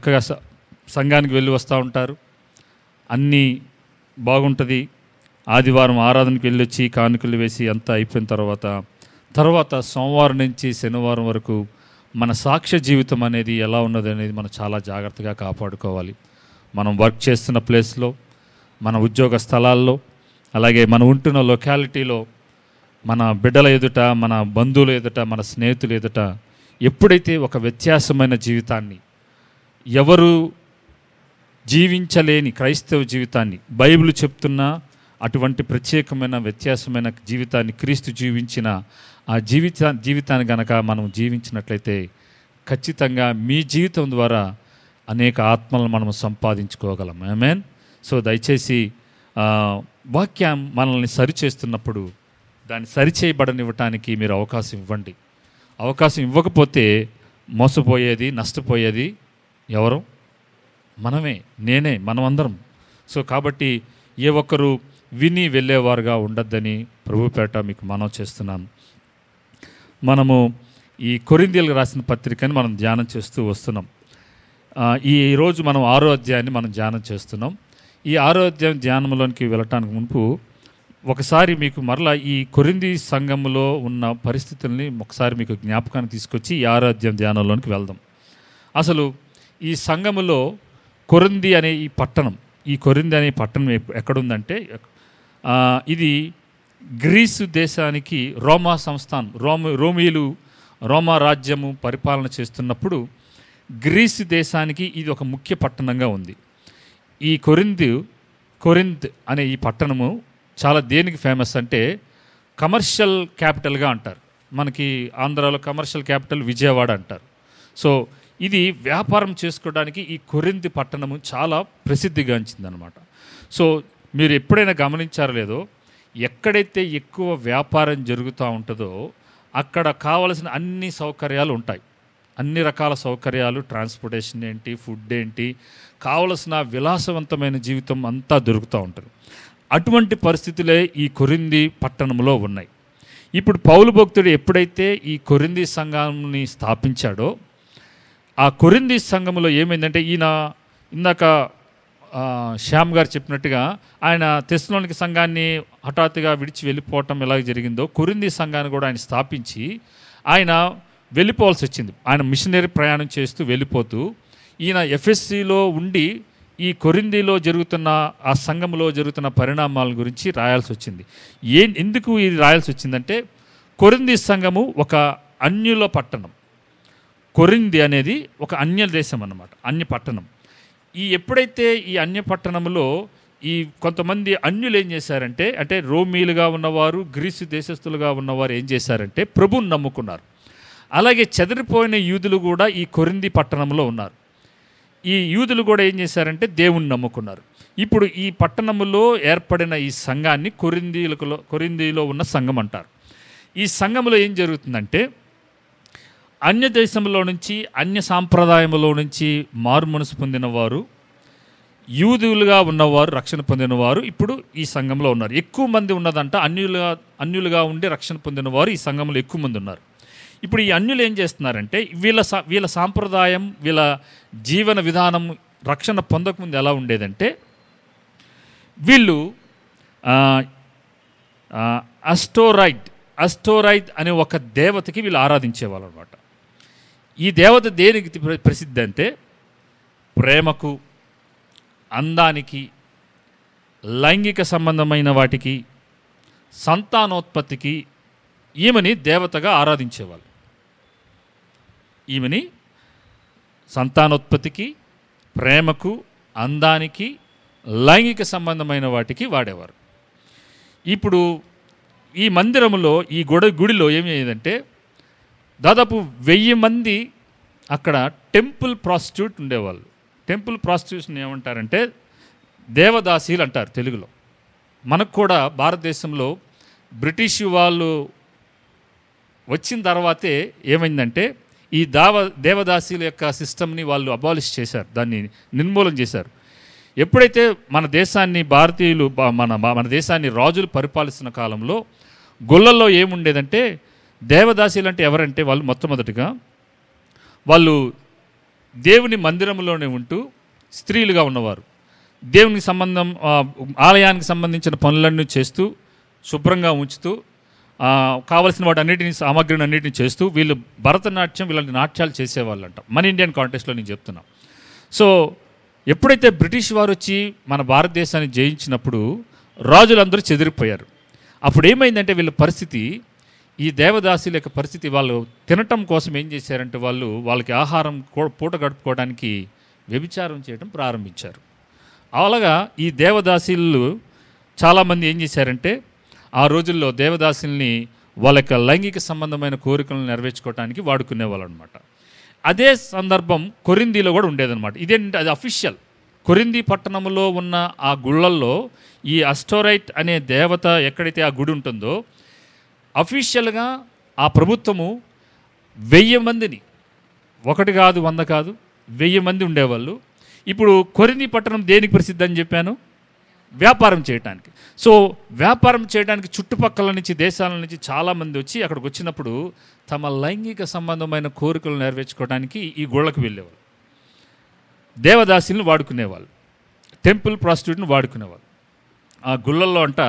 చక్కగా సంఘానికి వెళ్ళి వస్తూ ఉంటారు, అన్నీ బాగుంటుంది. ఆదివారం ఆరాధనకి వెళ్ళి వచ్చి కానుకలు వేసి అంతా అయిపోయిన తర్వాత సోమవారం నుంచి శనివారం వరకు మన సాక్ష్య జీవితం అనేది ఎలా ఉన్నది అనేది మనం చాలా జాగ్రత్తగా కాపాడుకోవాలి. మనం వర్క్ చేస్తున్న ప్లేస్లో, మన ఉద్యోగ స్థలాల్లో, అలాగే మనం ఉంటున్న లొకాలిటీలో, మన బిడ్డల ఎదుట, మన బంధువుల ఎదుట, మన స్నేహితుల ఎదుట ఎప్పుడైతే ఒక వ్యత్యాసమైన జీవితాన్ని, ఎవరు జీవించలేని క్రైస్తవ జీవితాన్ని, బైబిల్ చెప్తున్న అటువంటి ప్రత్యేకమైన వ్యత్యాసమైన జీవితాన్ని క్రీస్తు జీవించిన ఆ జీవితాన్ని గనక మనం జీవించినట్లయితే ఖచ్చితంగా మీ జీవితం ద్వారా అనేక ఆత్మలను మనం సంపాదించుకోగలం. ఆమేన్. సో దయచేసి వాక్యం మనల్ని సరిచేస్తున్నప్పుడు దాన్ని సరిచేయబడనివ్వటానికి మీరు అవకాశం ఇవ్వండి. అవకాశం ఇవ్వకపోతే మోసపోయేది, నష్టపోయేది ఎవరు? మనమే, నేనే, మనమందరం. సో కాబట్టి ఏ ఒక్కరు విని వెళ్ళేవారుగా ఉండద్దని ప్రభుపేట మీకు మనవి చేస్తున్నాను. మనము ఈ కొరింథీయులకు రాసిన పత్రికని మనం ధ్యానం చేస్తూ వస్తున్నాం. ఈరోజు మనం 6వ అధ్యాయాన్ని మనం ధ్యానం చేస్తున్నాం. ఈ 6వ అధ్యాయం ధ్యానంలోనికి వెళ్ళటానికి మునుపు ఒకసారి మీకు మరలా ఈ కొరింథీ సంఘంలో ఉన్న పరిస్థితుల్ని ఒకసారి మీకు జ్ఞాపకాన్ని తీసుకొచ్చి ఈ 6వ అధ్యాయం ధ్యానంలోనికి వెళ్దాం. అసలు ఈ సంఘములో కొరింథీ అనే ఈ కొరింథీ అనే పట్టణం ఎక్కడుందంటే ఇది గ్రీసు దేశానికి రోమా సంస్థానం, రోమా రాజ్యము పరిపాలన చేస్తున్నప్పుడు గ్రీసు దేశానికి ఇది ఒక ముఖ్య పట్టణంగా ఉంది. ఈ కొరింథ్ అనే ఈ పట్టణము చాలా దేనికి ఫేమస్ అంటే కమర్షియల్ క్యాపిటల్గా అంటారు. మనకి ఆంధ్రాలో కమర్షియల్ క్యాపిటల్ విజయవాడ అంటారు. సో ఇది వ్యాపారం చేసుకోవడానికి ఈ కొరింథ్ పట్టణము చాలా ప్రసిద్ధిగాంచిందనమాట. సో మీరు ఎప్పుడైనా గమనించారో లేదో, ఎక్కడైతే ఎక్కువ వ్యాపారం జరుగుతూ ఉంటుందో అక్కడ కావలసిన అన్ని సౌకర్యాలు ఉంటాయి. అన్ని రకాల సౌకర్యాలు, ట్రాన్స్పోర్టేషన్ ఏంటి, ఫుడ్ ఏంటి, కావలసిన విలాసవంతమైన జీవితం అంతా దొరుకుతూ ఉంటుంది. అటువంటి పరిస్థితులే ఈ కొరింథీ పట్టణంలో ఉన్నాయి. ఇప్పుడు పౌలు భక్తుడు ఎప్పుడైతే ఈ కొరింథీ సంఘాన్ని స్థాపించాడో, ఆ కొరింథీ సంఘంలో ఏమైందంటే, ఈయన ఇందాక శ్యామ్ గారు చెప్పినట్టుగా ఆయన తెస్సలోనిక సంఘాన్ని హఠాత్తుగా విడిచి వెళ్ళిపోవటం ఎలాగ జరిగిందో, కొరింథీ సంఘాన్ని కూడా ఆయన స్థాపించి ఆయన వెళ్ళిపోవాల్సి వచ్చింది. ఆయన మిషనరీ ప్రయాణం చేస్తూ వెళ్ళిపోతూ ఈయన ఎఫ్ఎస్సిలో ఉండి ఈ కొరింథీలో జరుగుతున్న ఆ సంఘంలో జరుగుతున్న పరిణామాల గురించి రాయాల్సి వచ్చింది. ఎందుకు ఇది రాయాల్సి వచ్చిందంటే, కొరింథీ సంఘము ఒక అన్యుల పట్టణం. కొరింథీ అనేది ఒక అన్య దేశం అన్నమాట, అన్య పట్టణం. ఎప్పుడైతే ఈ అన్య పట్టణంలో ఈ కొంతమంది అన్యులు ఏం చేశారంటే, అంటే రోమీలుగా ఉన్నవారు, గ్రీసు దేశస్తులుగా ఉన్నవారు ఏం చేశారంటే ప్రభువుని నమ్ముకున్నారు. అలాగే చెదిరిపోయిన యూదులు కూడా ఈ కొరింథీ పట్టణంలో ఉన్నారు. ఈ యూదులు కూడా ఏం చేశారంటే దేవుణ్ణి నమ్ముకున్నారు. ఇప్పుడు ఈ పట్టణంలో ఏర్పడిన ఈ సంఘాన్ని కొరింథీలో ఉన్న సంఘం అంటారు. ఈ సంఘంలో ఏం జరుగుతుందంటే, అన్య దేశంలో నుంచి, అన్య సాంప్రదాయంలో నుంచి మారు మనసు పొందినవారు, యూదులుగా ఉన్నవారు, రక్షణ పొందినవారు ఇప్పుడు ఈ సంఘంలో ఉన్నారు. ఎక్కువ మంది ఉన్నదంట. అన్యులుగా ఉండి రక్షణ పొందినవారు ఈ సంఘంలో ఎక్కువ మంది ఉన్నారు. ఇప్పుడు ఈ అన్యులు ఏం చేస్తున్నారంటే, వీళ్ళ సాంప్రదాయం, వీళ్ళ జీవన విధానం రక్షణ పొందకముందు ఎలా ఉండేదంటే, వీళ్ళు అస్టోరైట్ అనే ఒక దేవతకి వీళ్ళు ఆరాధించేవాళ్ళు అనమాట. ఈ దేవత దేనికి ప్రసిద్ధి అంటే ప్రేమకు, అందానికి, లైంగిక సంబంధమైన వాటికి, సంతానోత్పత్తికి ఈమెని దేవతగా ఆరాధించేవాళ్ళు. ఈమెని సంతానోత్పత్తికి, ప్రేమకు, అందానికి, లైంగిక సంబంధమైన వాటికి వాడేవారు. ఇప్పుడు ఈ మందిరంలో, ఈ గుడిలో ఏమయ్యేదంటే దాదాపు 1000 మంది అక్కడ టెంపుల్ ప్రాస్టిట్యూట్ ఉండేవాళ్ళు. టెంపుల్ ప్రాస్టిట్యూషన్ ఏమంటారంటే దేవదాసీలు అంటారు తెలుగులో. మనకు కూడా భారతదేశంలో బ్రిటిష్ వాళ్ళు వచ్చిన తర్వాతే ఏమైందంటే ఈ దేవదాసీల యొక్క సిస్టమ్ని వాళ్ళు అబాలిష్ చేశారు, దాన్ని నిర్మూలన చేశారు. ఎప్పుడైతే మన దేశాన్ని భారతీయులు మన దేశాన్ని రాజులు పరిపాలిస్తున్న కాలంలో గొల్లల్లో ఏముండేదంటే, దేవదాసీలు అంటే ఎవరంటే వాళ్ళు మొట్టమొదటిగా వాళ్ళు దేవుని మందిరంలోనే ఉంటూ స్త్రీలుగా ఉన్నవారు దేవునికి ఆలయానికి సంబంధించిన పనులన్నీ చేస్తూ శుభ్రంగా ఉంచుతూ కావలసిన వాటి అన్నిటిని సామగ్రిని అన్నిటిని చేస్తూ వీళ్ళు భరతనాట్యం వీళ్ళని నాట్యాలు చేసేవాళ్ళంట. మన ఇండియన్ కాంటెక్స్ట్లో నేను చెప్తున్నా. సో ఎప్పుడైతే బ్రిటిష్ వారు వచ్చి మన భారతదేశాన్ని జయించినప్పుడు రాజులందరూ చెదిరిపోయారు. అప్పుడు ఏమైందంటే వీళ్ళ పరిస్థితి, ఈ దేవదాసుల యొక్క పరిస్థితి, వాళ్ళు తినటం కోసం ఏం చేశారంటే వాళ్ళకి ఆహారం పూట గడుపుకోవడానికి వ్యభిచారం చేయడం ప్రారంభించారు. అలాగా ఈ దేవదాసీలు చాలామంది ఏం చేశారంటే ఆ రోజుల్లో దేవదాసుల్ని వాళ్ళ యొక్క లైంగిక సంబంధమైన కోరికలను నెరవేర్చుకోవడానికి వాడుకునేవాళ్ళు అనమాట. అదే సందర్భం కొరింథీలో కూడా ఉండేదన్నమాట. ఇదేంటంటే అది అఫీషియల్. కొరింథీ పట్టణంలో ఉన్న ఆ గుళ్ళల్లో ఈ అస్టోరైట్ అనే దేవత ఎక్కడైతే ఆ గుడి ఉంటుందో అఫీషియల్గా ఆ ప్రభుత్వము 1000 మందిని, 1 కాదు 100 కాదు 1000 మంది ఉండేవాళ్ళు. ఇప్పుడు కొరింథీ పట్టణం దేనికి ప్రసిద్ధి అని చెప్పాను? వ్యాపారం చేయడానికి. సో వ్యాపారం చేయడానికి చుట్టుపక్కల నుంచి దేశాల నుంచి చాలామంది వచ్చి అక్కడికి వచ్చినప్పుడు తమ లైంగిక సంబంధమైన కోరికలు నెరవేర్చుకోవడానికి ఈ గుళ్ళకు వెళ్ళేవాళ్ళు. దేవదాసులను వాడుకునేవాళ్ళు, టెంపుల్ ప్రాస్టిట్యూట్ని వాడుకునేవాళ్ళు. ఆ గుళ్ళల్లో అంట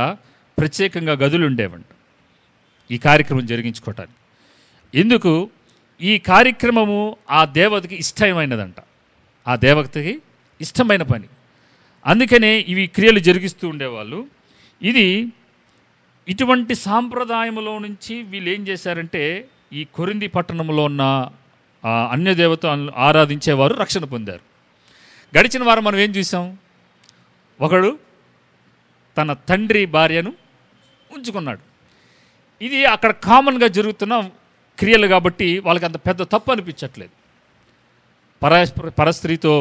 ప్రత్యేకంగా గదులు ఉండేవంట ఈ కార్యక్రమం జరిగించుకోవటానికి. ఎందుకు? ఈ కార్యక్రమము ఆ దేవతకి ఇష్టమైనదంట, ఆ దేవతకి ఇష్టమైన పని. అందుకనే ఇవి క్రియలు జరిగిస్తూ ఉండేవాళ్ళు. ఇటువంటి సాంప్రదాయంలో నుంచి వీళ్ళు ఏం చేశారంటే ఈ కొరింథీ పట్టణంలో ఉన్న అన్య దేవత ఆరాధించేవారు రక్షణ పొందారు. గడిచిన వారం మనం ఏం చూసాం? ఒకడు తన తండ్రి భార్యను ఉంచుకున్నాడు. ఇది అక్కడ కామన్గా జరుగుతున్న క్రియలు కాబట్టి వాళ్ళకి అంత పెద్ద తప్పు అనిపించట్లేదు. పరస్త్రీతో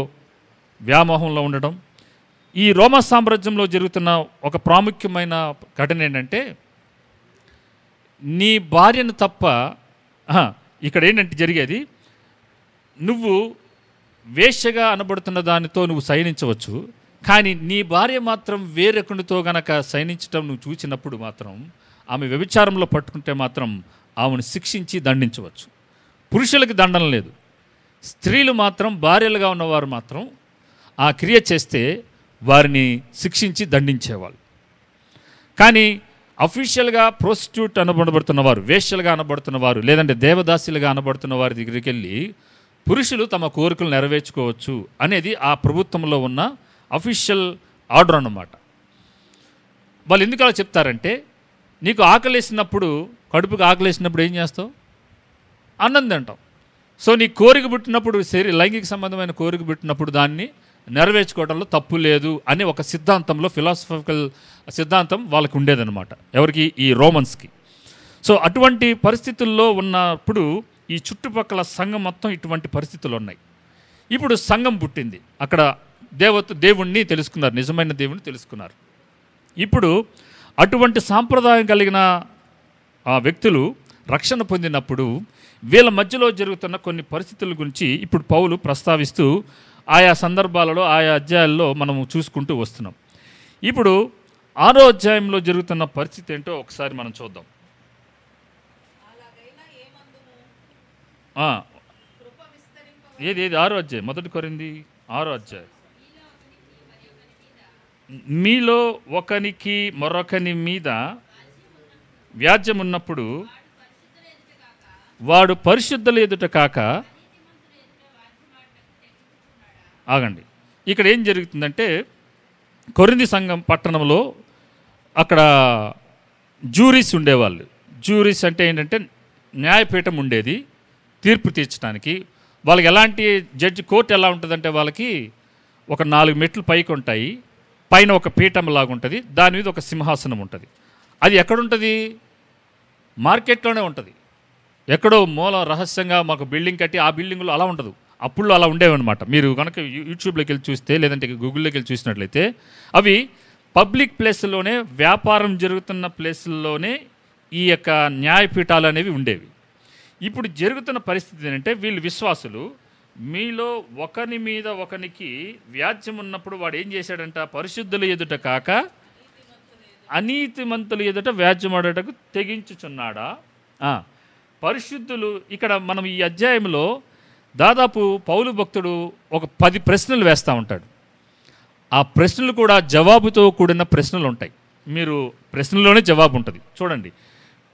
వ్యామోహంలో ఉండడం. ఈ రోమా సామ్రాజ్యంలో జరుగుతున్న ఒక ప్రాముఖ్యమైన ఘటన ఏంటంటే నీ భార్యను తప్ప ఇక్కడ ఏంటంటే జరిగేది, నువ్వు వేశ్యగా అనబడుతున్న దానితో నువ్వు శయనించవచ్చు, కానీ నీ భార్య మాత్రం వేరొకరితో గనక శయనించడం నువ్వు చూసినప్పుడు మాత్రం ఆమె వ్యభిచారంలో పట్టుకుంటే మాత్రం ఆమెను శిక్షించి దండించవచ్చు. పురుషులకి దండన లేదు. స్త్రీలు మాత్రం, భార్యలుగా ఉన్నవారు మాత్రం ఆ క్రియ చేస్తే వారిని శిక్షించి దండించేవాళ్ళు. కానీ అఫీషియల్గా ప్రోస్టిట్యూట్ అనబడుతున్నవారు, వేశ్యలుగా అనబడుతున్నవారు, లేదంటే దేవదాసులుగా అనబడుతున్న వారి దగ్గరికి వెళ్ళి పురుషులు తమ కోరికలు నెరవేర్చుకోవచ్చు అనేది ఆ ప్రభుత్వంలో ఉన్న అఫీషియల్ ఆర్డర్ అన్నమాట. వాళ్ళు ఎందుకు అలా చెప్తారంటే, నీకు ఆకలేసినప్పుడు, కడుపుకి ఆకలేసినప్పుడు ఏం చేస్తావు? అన్నం తింటాం. సో నీ కోరిక పుట్టినప్పుడు, లైంగిక సంబంధమైన కోరిక పుట్టినప్పుడు దాన్ని నెరవేర్చుకోవడంలో తప్పు లేదు అనే ఒక సిద్ధాంతంలో, ఫిలాసఫికల్ సిద్ధాంతం వాళ్ళకి ఉండేదన్నమాట. ఎవరికి? ఈ రోమన్స్కి. సో అటువంటి పరిస్థితుల్లో ఉన్నప్పుడు ఈ చుట్టుపక్కల సంఘం మొత్తం ఇటువంటి పరిస్థితులు ఉన్నాయి. ఇప్పుడు సంఘం పుట్టింది. అక్కడ దేవుణ్ణి తెలుసుకున్నారు, నిజమైన దేవుణ్ణి తెలుసుకున్నారు. ఇప్పుడు అటువంటి సాంప్రదాయం కలిగిన ఆ వ్యక్తులు రక్షణ పొందినప్పుడు వీళ్ళ మధ్యలో జరుగుతున్న కొన్ని పరిస్థితుల గురించి ఇప్పుడు పౌలు ప్రస్తావిస్తూ ఆయా సందర్భాలలో, ఆయా అధ్యాయాల్లో మనము చూసుకుంటూ వస్తున్నాం. ఇప్పుడు 6వ అధ్యాయంలో జరుగుతున్న పరిస్థితి ఏంటో ఒకసారి మనం చూద్దాం. ఏది 6వ అధ్యాయం, 1 కొరింథీ 6వ అధ్యాయం. మీలో ఒకనికి మరొకని మీద వ్యాజ్యం ఉన్నప్పుడు వాడు పరిశుద్ధుల ఎదుట కాక, ఆగండి, ఇక్కడ ఏం జరుగుతుందంటే కొరింథీ సంఘం పట్టణంలో అక్కడ జ్యూరీస్ ఉండేవాళ్ళు. జ్యూరీస్ అంటే ఏంటంటే న్యాయపీఠం ఉండేది తీర్పు తీర్చడానికి. వాళ్ళకి ఎలాంటి జడ్జి కోర్టు ఎలా ఉంటుందంటే వాళ్ళకి ఒక 4 మెట్లు పైకి ఉంటాయి, పైన ఒక పీఠం లాగా ఉంటుంది, దాని మీద ఒక సింహాసనం ఉంటుంది. అది ఎక్కడుంటుంది? మార్కెట్లోనే ఉంటుంది. ఎక్కడో మూల రహస్యంగా మాకు బిల్డింగ్ కట్టి ఆ బిల్డింగ్లో అలా ఉండదు. అప్పుడు అలా ఉండేవన్నమాట. మీరు కనుక యూట్యూబ్లోకి వెళ్ళి చూస్తే, లేదంటే గూగుల్లోకి వెళ్ళి చూసినట్లయితే అవి పబ్లిక్ ప్లేస్లోనే, వ్యాపారం జరుగుతున్న ప్లేసుల్లోనే ఈ యొక్క న్యాయపీఠాలు అనేవి ఉండేవి. ఇప్పుడు జరుగుతున్న పరిస్థితి ఏంటంటే వీళ్ళు విశ్వాసులు, మీలో ఒకని మీద ఒకనికి వ్యాజ్యం ఉన్నప్పుడు వాడు ఏం చేశాడంట? పరిశుద్ధుల ఎదుట కాక అనీతిమంతుల ఎదుట వ్యాజ్యమాడటకు తెగించుచున్నాడా? పరిశుద్ధులు, ఇక్కడ మనం ఈ అధ్యాయంలో దాదాపు పౌలు భక్తుడు ఒక 10 ప్రశ్నలు వేస్తూ ఉంటాడు. ఆ ప్రశ్నలు కూడా జవాబుతో కూడిన ప్రశ్నలు ఉంటాయి. మీరు ప్రశ్నలోనే జవాబు ఉంటుంది. చూడండి,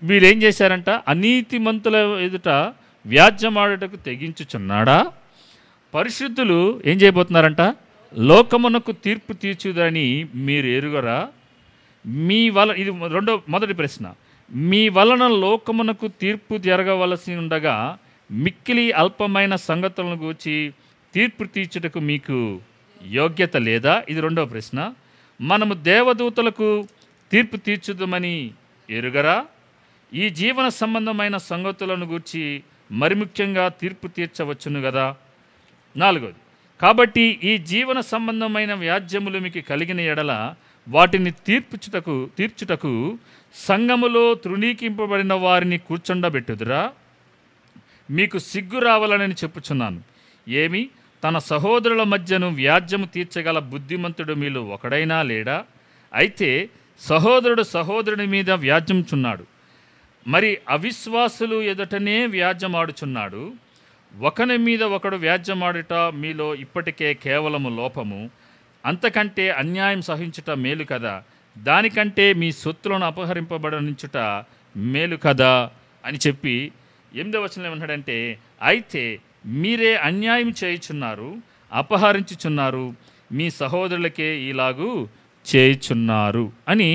మీరేం చేశారంట? అనీతిమంతుల ఎదుట వ్యాజ్యమాడుటకు తెగించుచున్నాడా? పరిశుద్ధులు ఏం చేయబోతున్నారంట? లోకమునకు తీర్పు తీర్చుదని మీరు ఎరుగరా? మీ వల్ల, ఇది మొదటి ప్రశ్న, మీ వలన లోకమునకు తీర్పు జరగవలసి ఉండగా మిక్కిలి అల్పమైన సంగతులను గూర్చి తీర్పు తీర్చుటకు మీకు యోగ్యత లేదా? ఇది రెండవ ప్రశ్న. మనము దేవదూతలకు తీర్పు తీర్చుదామని ఎరుగరా? ఈ జీవన సంబంధమైన సంగతులను గూర్చి మరి ముఖ్యంగా తీర్పు తీర్చవచ్చును కదా? నాలుగోది, కాబట్టి ఈ జీవన సంబంధమైన వ్యాజ్యములు మీకు కలిగిన ఎడల వాటిని తీర్చుటకు సంఘములో తృణీకింపబడిన వారిని కూర్చుండబెట్టుదురా? మీకు సిగ్గు రావాలని చెప్పుచున్నాను. ఏమి, తన సహోదరుల మధ్యను వ్యాజ్యము తీర్చగల బుద్ధిమంతుడు మీలో ఒకడైనా లేడా? అయితే సహోదరుడు సహోదరుని మీద వ్యాజ్యంచున్నాడు, మరి అవిశ్వాసులు ఎదుటనే వ్యాజ్యమాడుచున్నాడు. ఒకని మీద ఒకడు వ్యాజ్యమాడుట మీలో ఇప్పటికే కేవలము లోపము. అంతకంటే అన్యాయం సహించుట మేలు కదా? దానికంటే మీ సొత్తులను అపహరింపబడనించుట మేలు కదా అని చెప్పి 8వ వచనంలో ఏమంటాడంటే, అయితే మీరే అన్యాయం చేయుచున్నారు, అపహరించుచున్నారు, మీ సహోదరులకే ఇలాగూ చేయుచున్నారు అని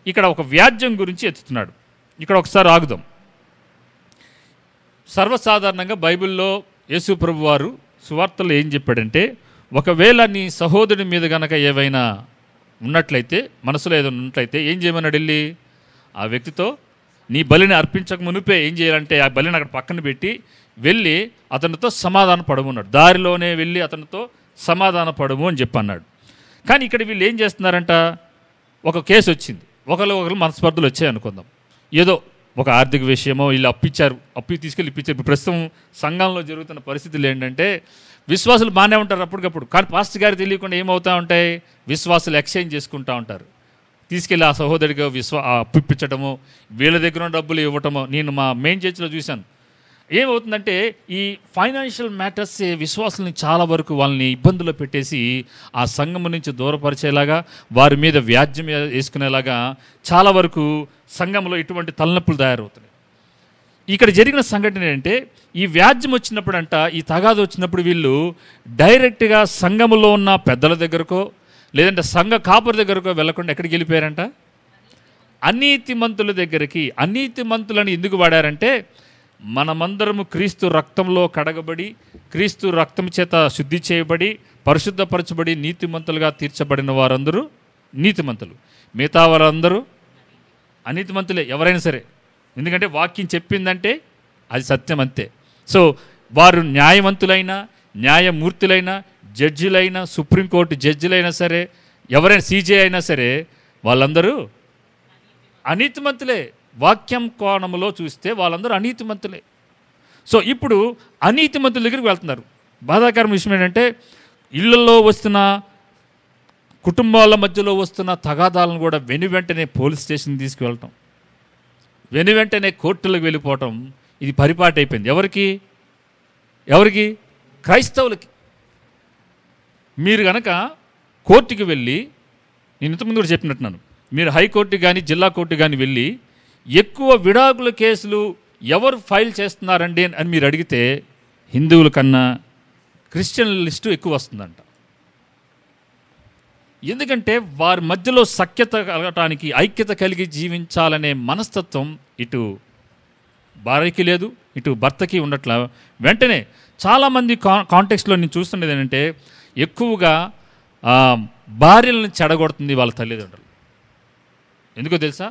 ఇక్కడ ఒక వ్యాజ్యం గురించి ఎత్తుతున్నాడు. ఇక్కడ ఒకసారి ఆగుదాం. సర్వసాధారణంగా బైబిల్లో యేసు ప్రభు వారు సువార్తలో ఏం చెప్పాడంటే, ఒకవేళ నీ సహోదరుని మీద కనుక ఏవైనా ఉన్నట్లయితే, మనసులో ఏదైనా ఉన్నట్లయితే ఏం చేయమన్నాడు? వెళ్ళి ఆ వ్యక్తితో నీ బలిని అర్పించక మునిపే ఏం చేయాలంటే ఆ బలిని అక్కడ పక్కన పెట్టి వెళ్ళి అతనితో సమాధాన పడమన్నాడు. దారిలోనే వెళ్ళి అతనితో సమాధాన పడము అని చెప్పన్నాడు. కానీ ఇక్కడ వీళ్ళు ఏం చేస్తున్నారంట? ఒక కేసు వచ్చింది, ఒకరు మనస్పర్ధలు వచ్చాయి అనుకుందాం. ఏదో ఒక ఆర్థిక విషయమో వీళ్ళు అప్పు తీసుకెళ్ళి ఇప్పించారు. ఇప్పుడు ప్రస్తుతం సంఘంలో జరుగుతున్న పరిస్థితులు ఏంటంటే, విశ్వాసులు బాగానే ఉంటారు అప్పటికప్పుడు, కానీ పాస్టర్ గారికి తెలియకుండా ఏమవుతూ ఉంటాయి? విశ్వాసులు ఎక్స్చేంజ్ చేసుకుంటూ ఉంటారు. తీసుకెళ్ళి ఆ సహోదరికి అప్పు ఇప్పించడము, వీళ్ళ దగ్గర ఉన్న డబ్బులు ఇవ్వటము. నేను మా మెయిన్ చర్చిలో చూశాను. ఏమవుతుందంటే ఈ ఫైనాన్షియల్ మ్యాటర్స్ విశ్వాసుల్ని చాలా వరకు వాళ్ళని ఇబ్బందుల్లో పెట్టేసి ఆ సంఘం నుంచి దూరపరిచేలాగా, వారి మీద వ్యాజ్యం వేసుకునేలాగా చాలా వరకు సంఘంలో ఇటువంటి తలనొప్పులు తయారవుతున్నాయి. ఇక్కడ జరిగిన సంఘటన ఏంటంటే, ఈ వ్యాజ్యం వచ్చినప్పుడు ఈ తగాదు వచ్చినప్పుడు వీళ్ళు డైరెక్ట్గా సంఘములో ఉన్న పెద్దల దగ్గరకో లేదంటే సంఘ కాపురి దగ్గరకో వెళ్లకుండా ఎక్కడికి వెళ్ళిపోయారంట? అనీతిమంతుల దగ్గరికి. అనీతిమంతులని ఎందుకు వాడారంటే, మనమందరము క్రీస్తు రక్తంలో కడగబడి, క్రీస్తు రక్తం చేత శుద్ధి చేయబడి, పరిశుద్ధపరచబడి నీతిమంతులుగా తీర్చబడిన వారందరూ నీతిమంతులు, మిగతా వారందరూ అనీతిమంతులే ఎవరైనా సరే. ఎందుకంటే వాక్యం చెప్పిందంటే అది సత్యం అంతే. సో వారు న్యాయవంతులైనా, న్యాయమూర్తులైనా, జడ్జిలైనా, సుప్రీంకోర్టు జడ్జిలైనా సరే, ఎవరైనా సీజే అయినా సరే, వాళ్ళందరూ అనీతిమంతులే. వాక్యం కోణంలో చూస్తే వాళ్ళందరూ అనీతిమంతులే. సో ఇప్పుడు అనీతిమంతుల దగ్గరికి వెళ్తున్నారు. బాధాకరమైన విషయం ఏంటంటే, ఇళ్లలో వస్తున్న, కుటుంబాల మధ్యలో వస్తున్న తగాదాలను కూడా వెంటనే పోలీస్ స్టేషన్కి తీసుకువెళ్ళటం, వెంటనే కోర్టులకు వెళ్ళిపోవటం, ఇది పరిపాటి అయిపోయింది. ఎవరికి? క్రైస్తవులకి. మీరు కనుక కోర్టుకి వెళ్ళి, నేను ఇంతకుముందు కూడా చెప్పినట్టున్నాను, మీరు హైకోర్టుకి కానీ జిల్లా కోర్టుకి కానీ వెళ్ళి ఎక్కువ విడాకుల కేసులు ఎవరు ఫైల్ చేస్తున్నారండి అని మీరు అడిగితే హిందువుల కన్నా క్రిస్టియన్ లిస్టు ఎక్కువ వస్తుందంట. ఎందుకంటే వారి మధ్యలో సఖ్యత కలగటానికి, ఐక్యత కలిగి జీవించాలనే మనస్తత్వం ఇటు భార్యకి లేదు, ఇటు భర్తకి ఉండట్లా. వెంటనే చాలామంది కాంటెక్స్ట్లో నేను చూస్తున్నది ఏంటంటే, ఎక్కువగా భార్యలను చెడగొడుతుంది వాళ్ళ తల్లిదండ్రులు. ఎందుకో తెలుసా?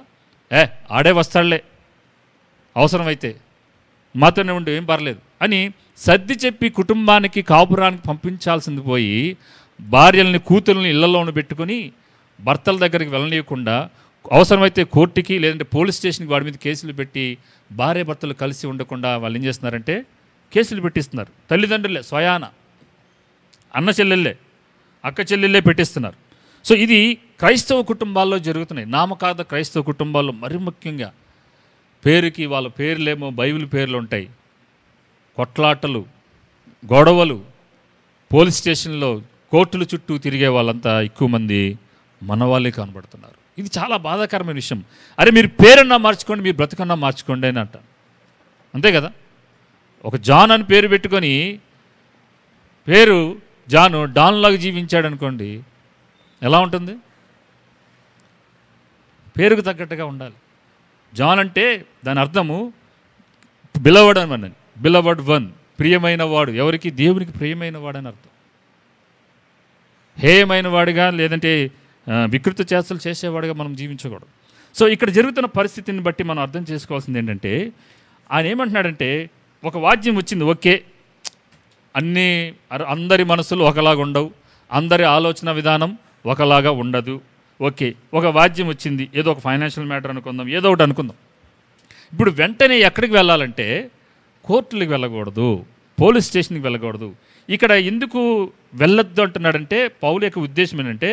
ఆడే వస్తాడులే, అవసరమైతే మాతోనే ఉండి ఏం పర్లేదు అని సర్ది చెప్పి కుటుంబానికి, కాపురానికి పంపించాల్సింది పోయి, భార్యల్ని, కూతుర్ని ఇళ్లలోనే పెట్టుకొని భర్తల దగ్గరికి వెళ్ళనీయకుండా అవసరమైతే కోర్టుకి లేదంటే పోలీస్ స్టేషన్కి వాడి మీద కేసులు పెట్టి భార్య భర్తలు కలిసి ఉండకుండా వాళ్ళు ఏం చేస్తున్నారంటే కేసులు పెట్టిస్తున్నారు. తల్లిదండ్రులే, స్వయాన అన్న చెల్లెళ్ళే, అక్క చెల్లెళ్ళే పెట్టిస్తున్నారు. సో ఇది క్రైస్తవ కుటుంబాల్లో జరుగుతున్నాయి. నామకార్థ క్రైస్తవ కుటుంబాల్లో మరి ముఖ్యంగా పేరుకి వాళ్ళ పేర్లేమో బైబిల్ పేర్లు ఉంటాయి, కొట్లాటలు, గొడవలు, పోలీస్ స్టేషన్లో కోర్టుల చుట్టూ తిరిగే వాళ్ళంతా ఎక్కువ మంది మన వాళ్ళే కనబడుతున్నారు. ఇది చాలా బాధాకరమైన విషయం. అరే మీరు పేరన్నా మార్చుకోండి, మీరు బ్రతుకన్నా మార్చుకోండి అని అంట. అంతే కదా. ఒక జాన్ అని పేరు పెట్టుకొని పేరు జాను డాన్లాగా జీవించాడు అనుకోండి, ఎలా ఉంటుంది? పేరుకు తగ్గట్టుగా ఉండాలి. జాన్ అంటే దాని అర్థము బిలవడ్ అని, బిలవడ్ వన్, ప్రియమైన వాడు. ఎవరికి? దేవునికి ప్రియమైన వాడు అని అర్థం. హేయమైన వాడిగా లేదంటే వికృత చేష్టలు చేసేవాడిగా మనం జీవించకూడదు. సో ఇక్కడ జరుగుతున్న పరిస్థితిని బట్టి మనం అర్థం చేసుకోవాల్సింది ఏంటంటే, ఆయన ఏమంటున్నాడంటే, ఒక వాద్యం వచ్చింది, ఓకే, అందరి మనసులు ఒకలాగా ఉండవు, అందరి ఆలోచన విధానం ఒకలాగా ఉండదు, ఓకే, ఒక వాద్యం వచ్చింది, ఏదో ఒక ఫైనాన్షియల్ మ్యాటర్ అనుకుందాం, ఏదో ఒకటి అనుకుందాం. ఇప్పుడు వెంటనే ఎక్కడికి వెళ్ళాలంటే కోర్టులకు వెళ్ళకూడదు, పోలీస్ స్టేషన్కి వెళ్ళకూడదు. ఇక్కడ ఎందుకు వెళ్ళొద్దు అంటున్నాడంటే పౌలు యొక్క ఉద్దేశం ఏంటంటే,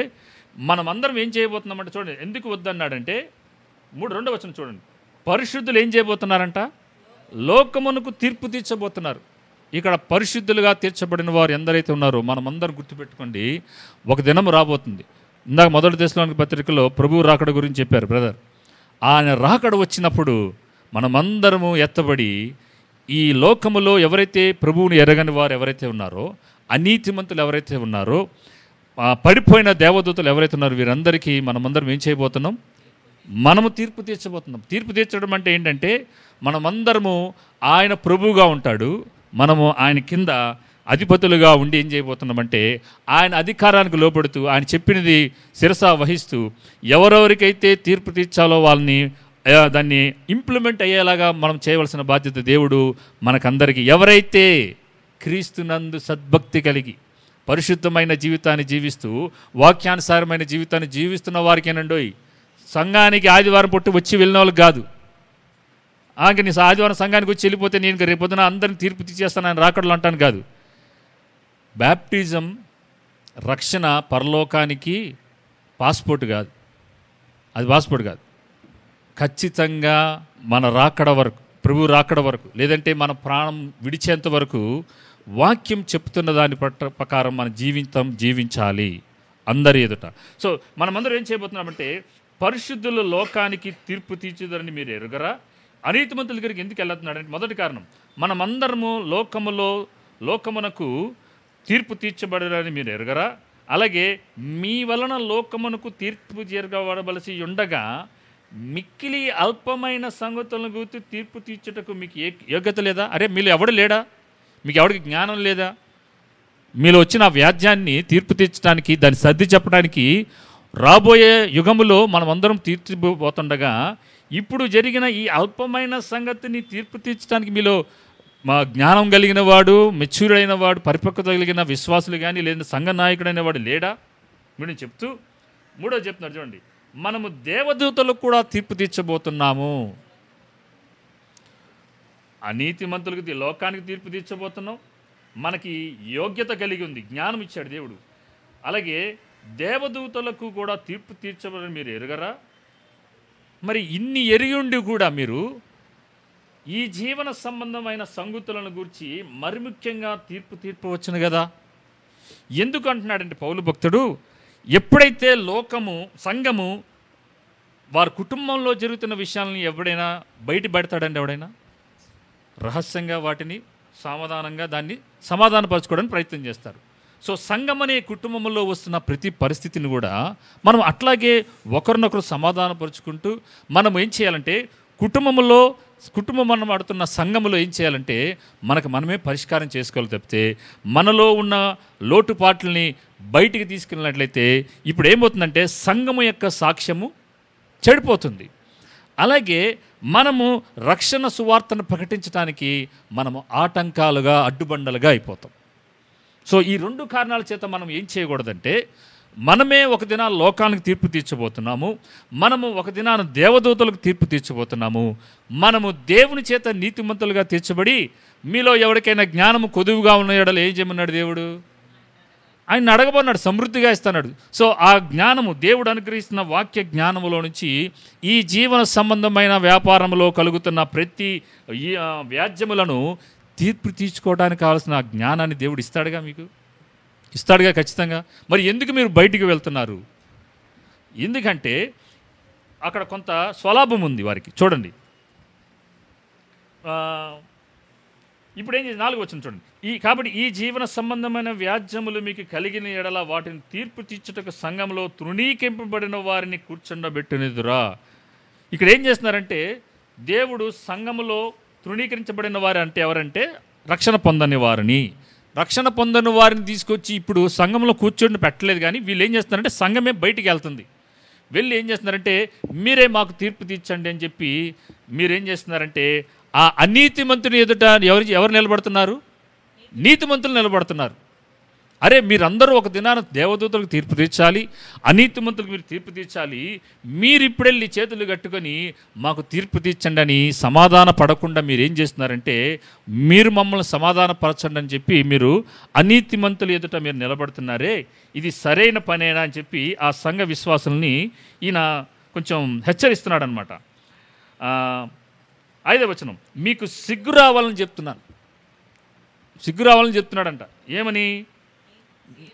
మనం అందరం ఏం చేయబోతున్నామంటే, చూడండి ఎందుకు వద్దన్నాడంటే 2వ వచనం చూడండి. పరిశుద్ధులు ఏం చేయబోతున్నారంట? లోకమునకు తీర్పు తీర్చబోతున్నారు. ఇక్కడ పరిశుద్ధులుగా తీర్చబడిన వారు ఎందరైతే ఉన్నారో మనమందరం గుర్తుపెట్టుకోండి, ఒక దినం రాబోతుంది. ఇందాక మొదటి దశలోని పత్రికలో ప్రభువు రాకడ గురించి చెప్పారు బ్రదర్. ఆయన రాకడ వచ్చినప్పుడు మనమందరము ఎత్తబడి ఈ లోకములో ఎవరైతే ప్రభువుని ఎరగని వారు ఎవరైతే ఉన్నారో, అనీతిమంతులు ఎవరైతే ఉన్నారో, పడిపోయిన దేవదూతలు ఎవరైతే ఉన్నారో, వీరందరికీ మనమందరం ఏం చేయబోతున్నాం? మనము తీర్పు తీర్చబోతున్నాం. తీర్పు తీర్చడం అంటే ఏంటంటే, మనమందరము ఆయన ప్రభువుగా ఉంటాడు, మనము ఆయన కింద అధిపతులుగా ఉండి ఏం చేయబోతున్నామంటే, ఆయన అధికారానికి లోబడుతూ ఆయన చెప్పినది శిరసా వహిస్తూ ఎవరెవరికైతే తీర్పు తీర్చాలో వాళ్ళని దాన్ని ఇంప్లిమెంట్ అయ్యేలాగా మనం చేయవలసిన బాధ్యత దేవుడు మనకందరికీ, ఎవరైతే క్రీస్తునందు సద్భక్తి కలిగి పరిశుద్ధమైన జీవితాన్ని జీవిస్తూ వాక్యానుసారమైన జీవితాన్ని జీవిస్తున్న వారికేనండోయ్. సంఘానికి ఆదివారం పొట్టు వచ్చి వెళ్ళిన వాళ్ళకి కాదు. నీ ఆదివారం సంఘానికి వచ్చి వెళ్ళిపోతే నేను రేపొద్దున అందరిని తీర్పు తీసేస్తాను ఆయన రాకడలు అంటాను కాదు. బ్యాప్టిజం రక్షణ పరలోకానికి పాస్పోర్ట్ కాదు, అది పాస్పోర్ట్ కాదు. ఖచ్చితంగా మన రాకడ వరకు, ప్రభు రాకడ వరకు, లేదంటే మన ప్రాణం విడిచేంత వరకు వాక్యం చెప్తున్న దాని ప్రకారం మన జీవించాలి అందరి ఎదుట. సో మనమందరం ఏం చేయబోతున్నామంటే, పరిశుద్ధుల లోకానికి తీర్పు తీర్చుదని మీరు ఎరుగరా? అనీతిమంతుల దగ్గరికి ఎందుకు వెళ్తున్నాడంటే, మొదటి కారణం మనమందరము లోకమునకు తీర్పు తీర్చబడరని మీరు ఎరుగరా? అలాగే మీ వలన లోకమునకు తీర్పు జరగబడవలసి ఉండగా మిక్కిలి అల్పమైన సంగతులను గురించి తీర్పు తీర్చుటకు మీకు యోగ్యత లేదా? అరే మీలో ఎవడు లేడా? మీకు ఎవరికి జ్ఞానం లేదా? మీలో వచ్చిన వ్యాజ్యాన్ని తీర్పు తీర్చడానికి, దాన్ని సర్ది చెప్పడానికి రాబోయే యుగములో మనం అందరం తీర్చిపోతుండగా ఇప్పుడు జరిగిన ఈ అల్పమైన సంగతిని తీర్పు తీర్చడానికి మీలో జ్ఞానం కలిగిన వాడు, మెచ్యూర్ అయిన వాడు, పరిపక్వత కలిగిన విశ్వాసులు కానీ లేదా సంఘ నాయకుడైన వాడు లేడా? మీరు చెప్తూ 3వ చెప్తున్నారు చూడండి, మనము దేవదూతలకు కూడా తీర్పు తీర్చబోతున్నాము. అనీతిమంతులకి లోకానికి తీర్పు తీర్చబోతున్నాం. మనకి యోగ్యత కలిగి ఉంది, జ్ఞానం ఇచ్చాడు దేవుడు. అలాగే దేవదూతలకు కూడా తీర్పు తీర్చబడని మీరు ఎరుగరా? మరి ఇన్ని ఎరిగి ఉండి కూడా మీరు ఈ జీవన సంబంధమైన సంగతులను గురించి మరి ముఖ్యంగా తీర్పు వచ్చును కదా. ఎందుకు అంటున్నాడంటే పౌలు భక్తుడు, ఎప్పుడైతే సంఘము వారి కుటుంబంలో జరుగుతున్న విషయాలను ఎవడైనా బయట పెడతాడండి, ఎవడైనా రహస్యంగా వాటిని సమాధానంగా దాన్ని సమాధానపరచుకోవడానికి ప్రయత్నం చేస్తారు. సో సంఘం అనే కుటుంబంలో వస్తున్న ప్రతి పరిస్థితిని కూడా మనం అట్లాగే ఒకరినొకరు సమాధానపరుచుకుంటూ మనం ఏం చేయాలంటే, కుటుంబం మనం ఆడుతున్న సంఘములో ఏం చేయాలంటే మనమే పరిష్కారం చేసుకోవాలి తప్పితే మనలో ఉన్న లోటుపాట్లని బయటికి తీసుకెళ్ళినట్లయితే ఇప్పుడు ఏమవుతుందంటే సంఘము యొక్క సాక్ష్యము చెడిపోతుంది. అలాగే మనము రక్షణ సువార్తను ప్రకటించడానికి మనము ఆటంకాలుగా, అడ్డుబండలుగా అయిపోతాం. సో ఈ 2 కారణాల చేత మనం ఏం చేయకూడదంటే, మనమే ఒక దినాన లోకానికి తీర్పు తీర్చబోతున్నాము, మనము ఒక దినాన దేవదూతలకు తీర్పు తీర్చబోతున్నాము, మనము దేవుని చేత నీతిమంతులుగా తీర్చబడి మీలో ఎవరికైనా జ్ఞానము కొదువుగా ఉన్న ఎడల ఏం చేయమన్నాడు దేవుడు? ఆయన అడగబోన్నాడు, సమృద్ధిగా ఇస్తున్నాడు. సో ఆ జ్ఞానము, దేవుడు అనుగ్రహిస్తున్న వాక్య జ్ఞానములో నుంచి ఈ జీవన సంబంధమైన వ్యాపారంలో కలుగుతున్న ప్రతి వ్యాజ్యములను తీర్పు తీర్చుకోవడానికి కావాల్సిన ఆ జ్ఞానాన్ని దేవుడు ఇస్తాడుగా, మీకు ఇస్తాడుగా ఖచ్చితంగా. మరి ఎందుకు మీరు బయటికి వెళ్తున్నారు? ఎందుకంటే అక్కడ కొంత స్వలాభం ఉంది వారికి. చూడండి, ఇప్పుడు ఏం చేసి 4 వచనం చూడండి. కాబట్టి ఈ జీవన సంబంధమైన వ్యాజ్యములు మీకు కలిగిన ఎడల వాటిని తీర్పు తీర్చుటకు సంఘంలో తృణీకింపబడిన వారిని కూర్చుండబెట్టునిదురా. ఇక్కడ ఏం చేస్తున్నారంటే, దేవుడు సంఘములో తృణీకరించబడిన వారు అంటే ఎవరంటే రక్షణ పొందని వారిని, రక్షణ పొందని వారిని తీసుకొచ్చి ఇప్పుడు సంఘంలో కూర్చొని పెట్టలేదు. కానీ వీళ్ళు ఏం చేస్తున్నారంటే సంఘమే బయటికి వెళ్తుంది. వెళ్ళి ఏం చేస్తున్నారంటే మీరే మాకు తీర్పు తీర్చండి అని చెప్పి మీరేం చేస్తున్నారంటే ఆ అనీతిమంతుని ఎదుట ఎవరు నిలబడుతున్నారు? నీతిమంతులు నిలబడుతున్నారు. అరే మీరందరూ ఒక దినాన దేవదూతలకు తీర్పు తీర్చాలి, అనీతిమంతులకు మీరు తీర్పు తీర్చాలి, మీరు ఇప్పుడెళ్ళి చేతులు కట్టుకొని మాకు తీర్పు తీర్చండి అని సమాధాన పడకుండా మీరు ఏం చేస్తున్నారంటే మీరు మమ్మల్ని సమాధానపరచండి అని చెప్పి మీరు అనీతిమంతులు ఎదుట మీరు నిలబడుతున్నారే, ఇది సరైన పనేనా అని చెప్పి ఆ సంఘ విశ్వాసుల్ని ఈయన కొంచెం హెచ్చరిస్తున్నాడు అనమాట. 5వ వచనం, మీకు సిగ్గు రావాలని చెప్తున్నాను. సిగ్గు రావాలని చెప్తున్నాడంట. ఏమని?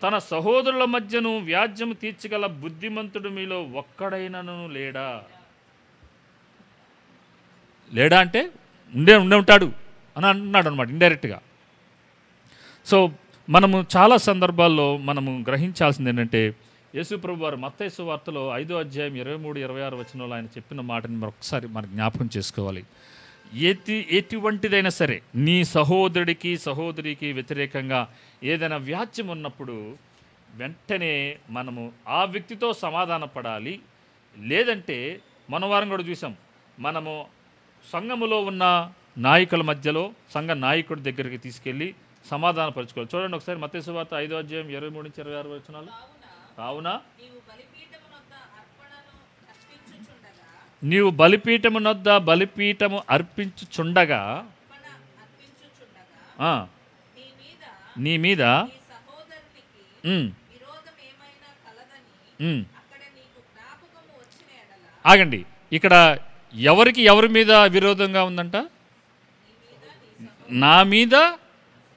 తన సహోదరుల మధ్యను వ్యాజ్యము తీర్చగల బుద్ధిమంతుడు మీలో ఒక్కడైనను లేడా? లేడా అంటే ఉండే ఉంటాడు అని అంటున్నాడు అనమాట, ఇండైరెక్ట్గా. సో మనము చాలా సందర్భాల్లో మనము గ్రహించాల్సింది ఏంటంటే, యేసుప్రభు వారు మత్తయి సువార్తలో 5వ అధ్యాయం 23-26 వచనంలో ఆయన చెప్పిన మాటని మరొకసారి మనం జ్ఞాపకం చేసుకోవాలి. ఎటువంటిదైనా సరే నీ సహోదరికి వ్యతిరేకంగా ఏదైనా వ్యాజ్యం ఉన్నప్పుడు వెంటనే మనము ఆ వ్యక్తితో సమాధాన పడాలి. లేదంటే మన వారం కూడా చూసాం, మనము సంఘములో ఉన్న నాయకుల మధ్యలో సంఘ నాయకుడి దగ్గరికి తీసుకెళ్ళి సమాధానపరచుకోవాలి. చూడండి ఒకసారి మత్తయి సువార్త 5వ అధ్యాయం 23-26 వచనాలు. కావున నీవు బలిపీఠమునొద్ద బలిపీఠము అర్పించుచుండగా నీ మీద ఆగండి, ఇక్కడ ఎవరి మీద విరోధంగా ఉందంట? నా మీద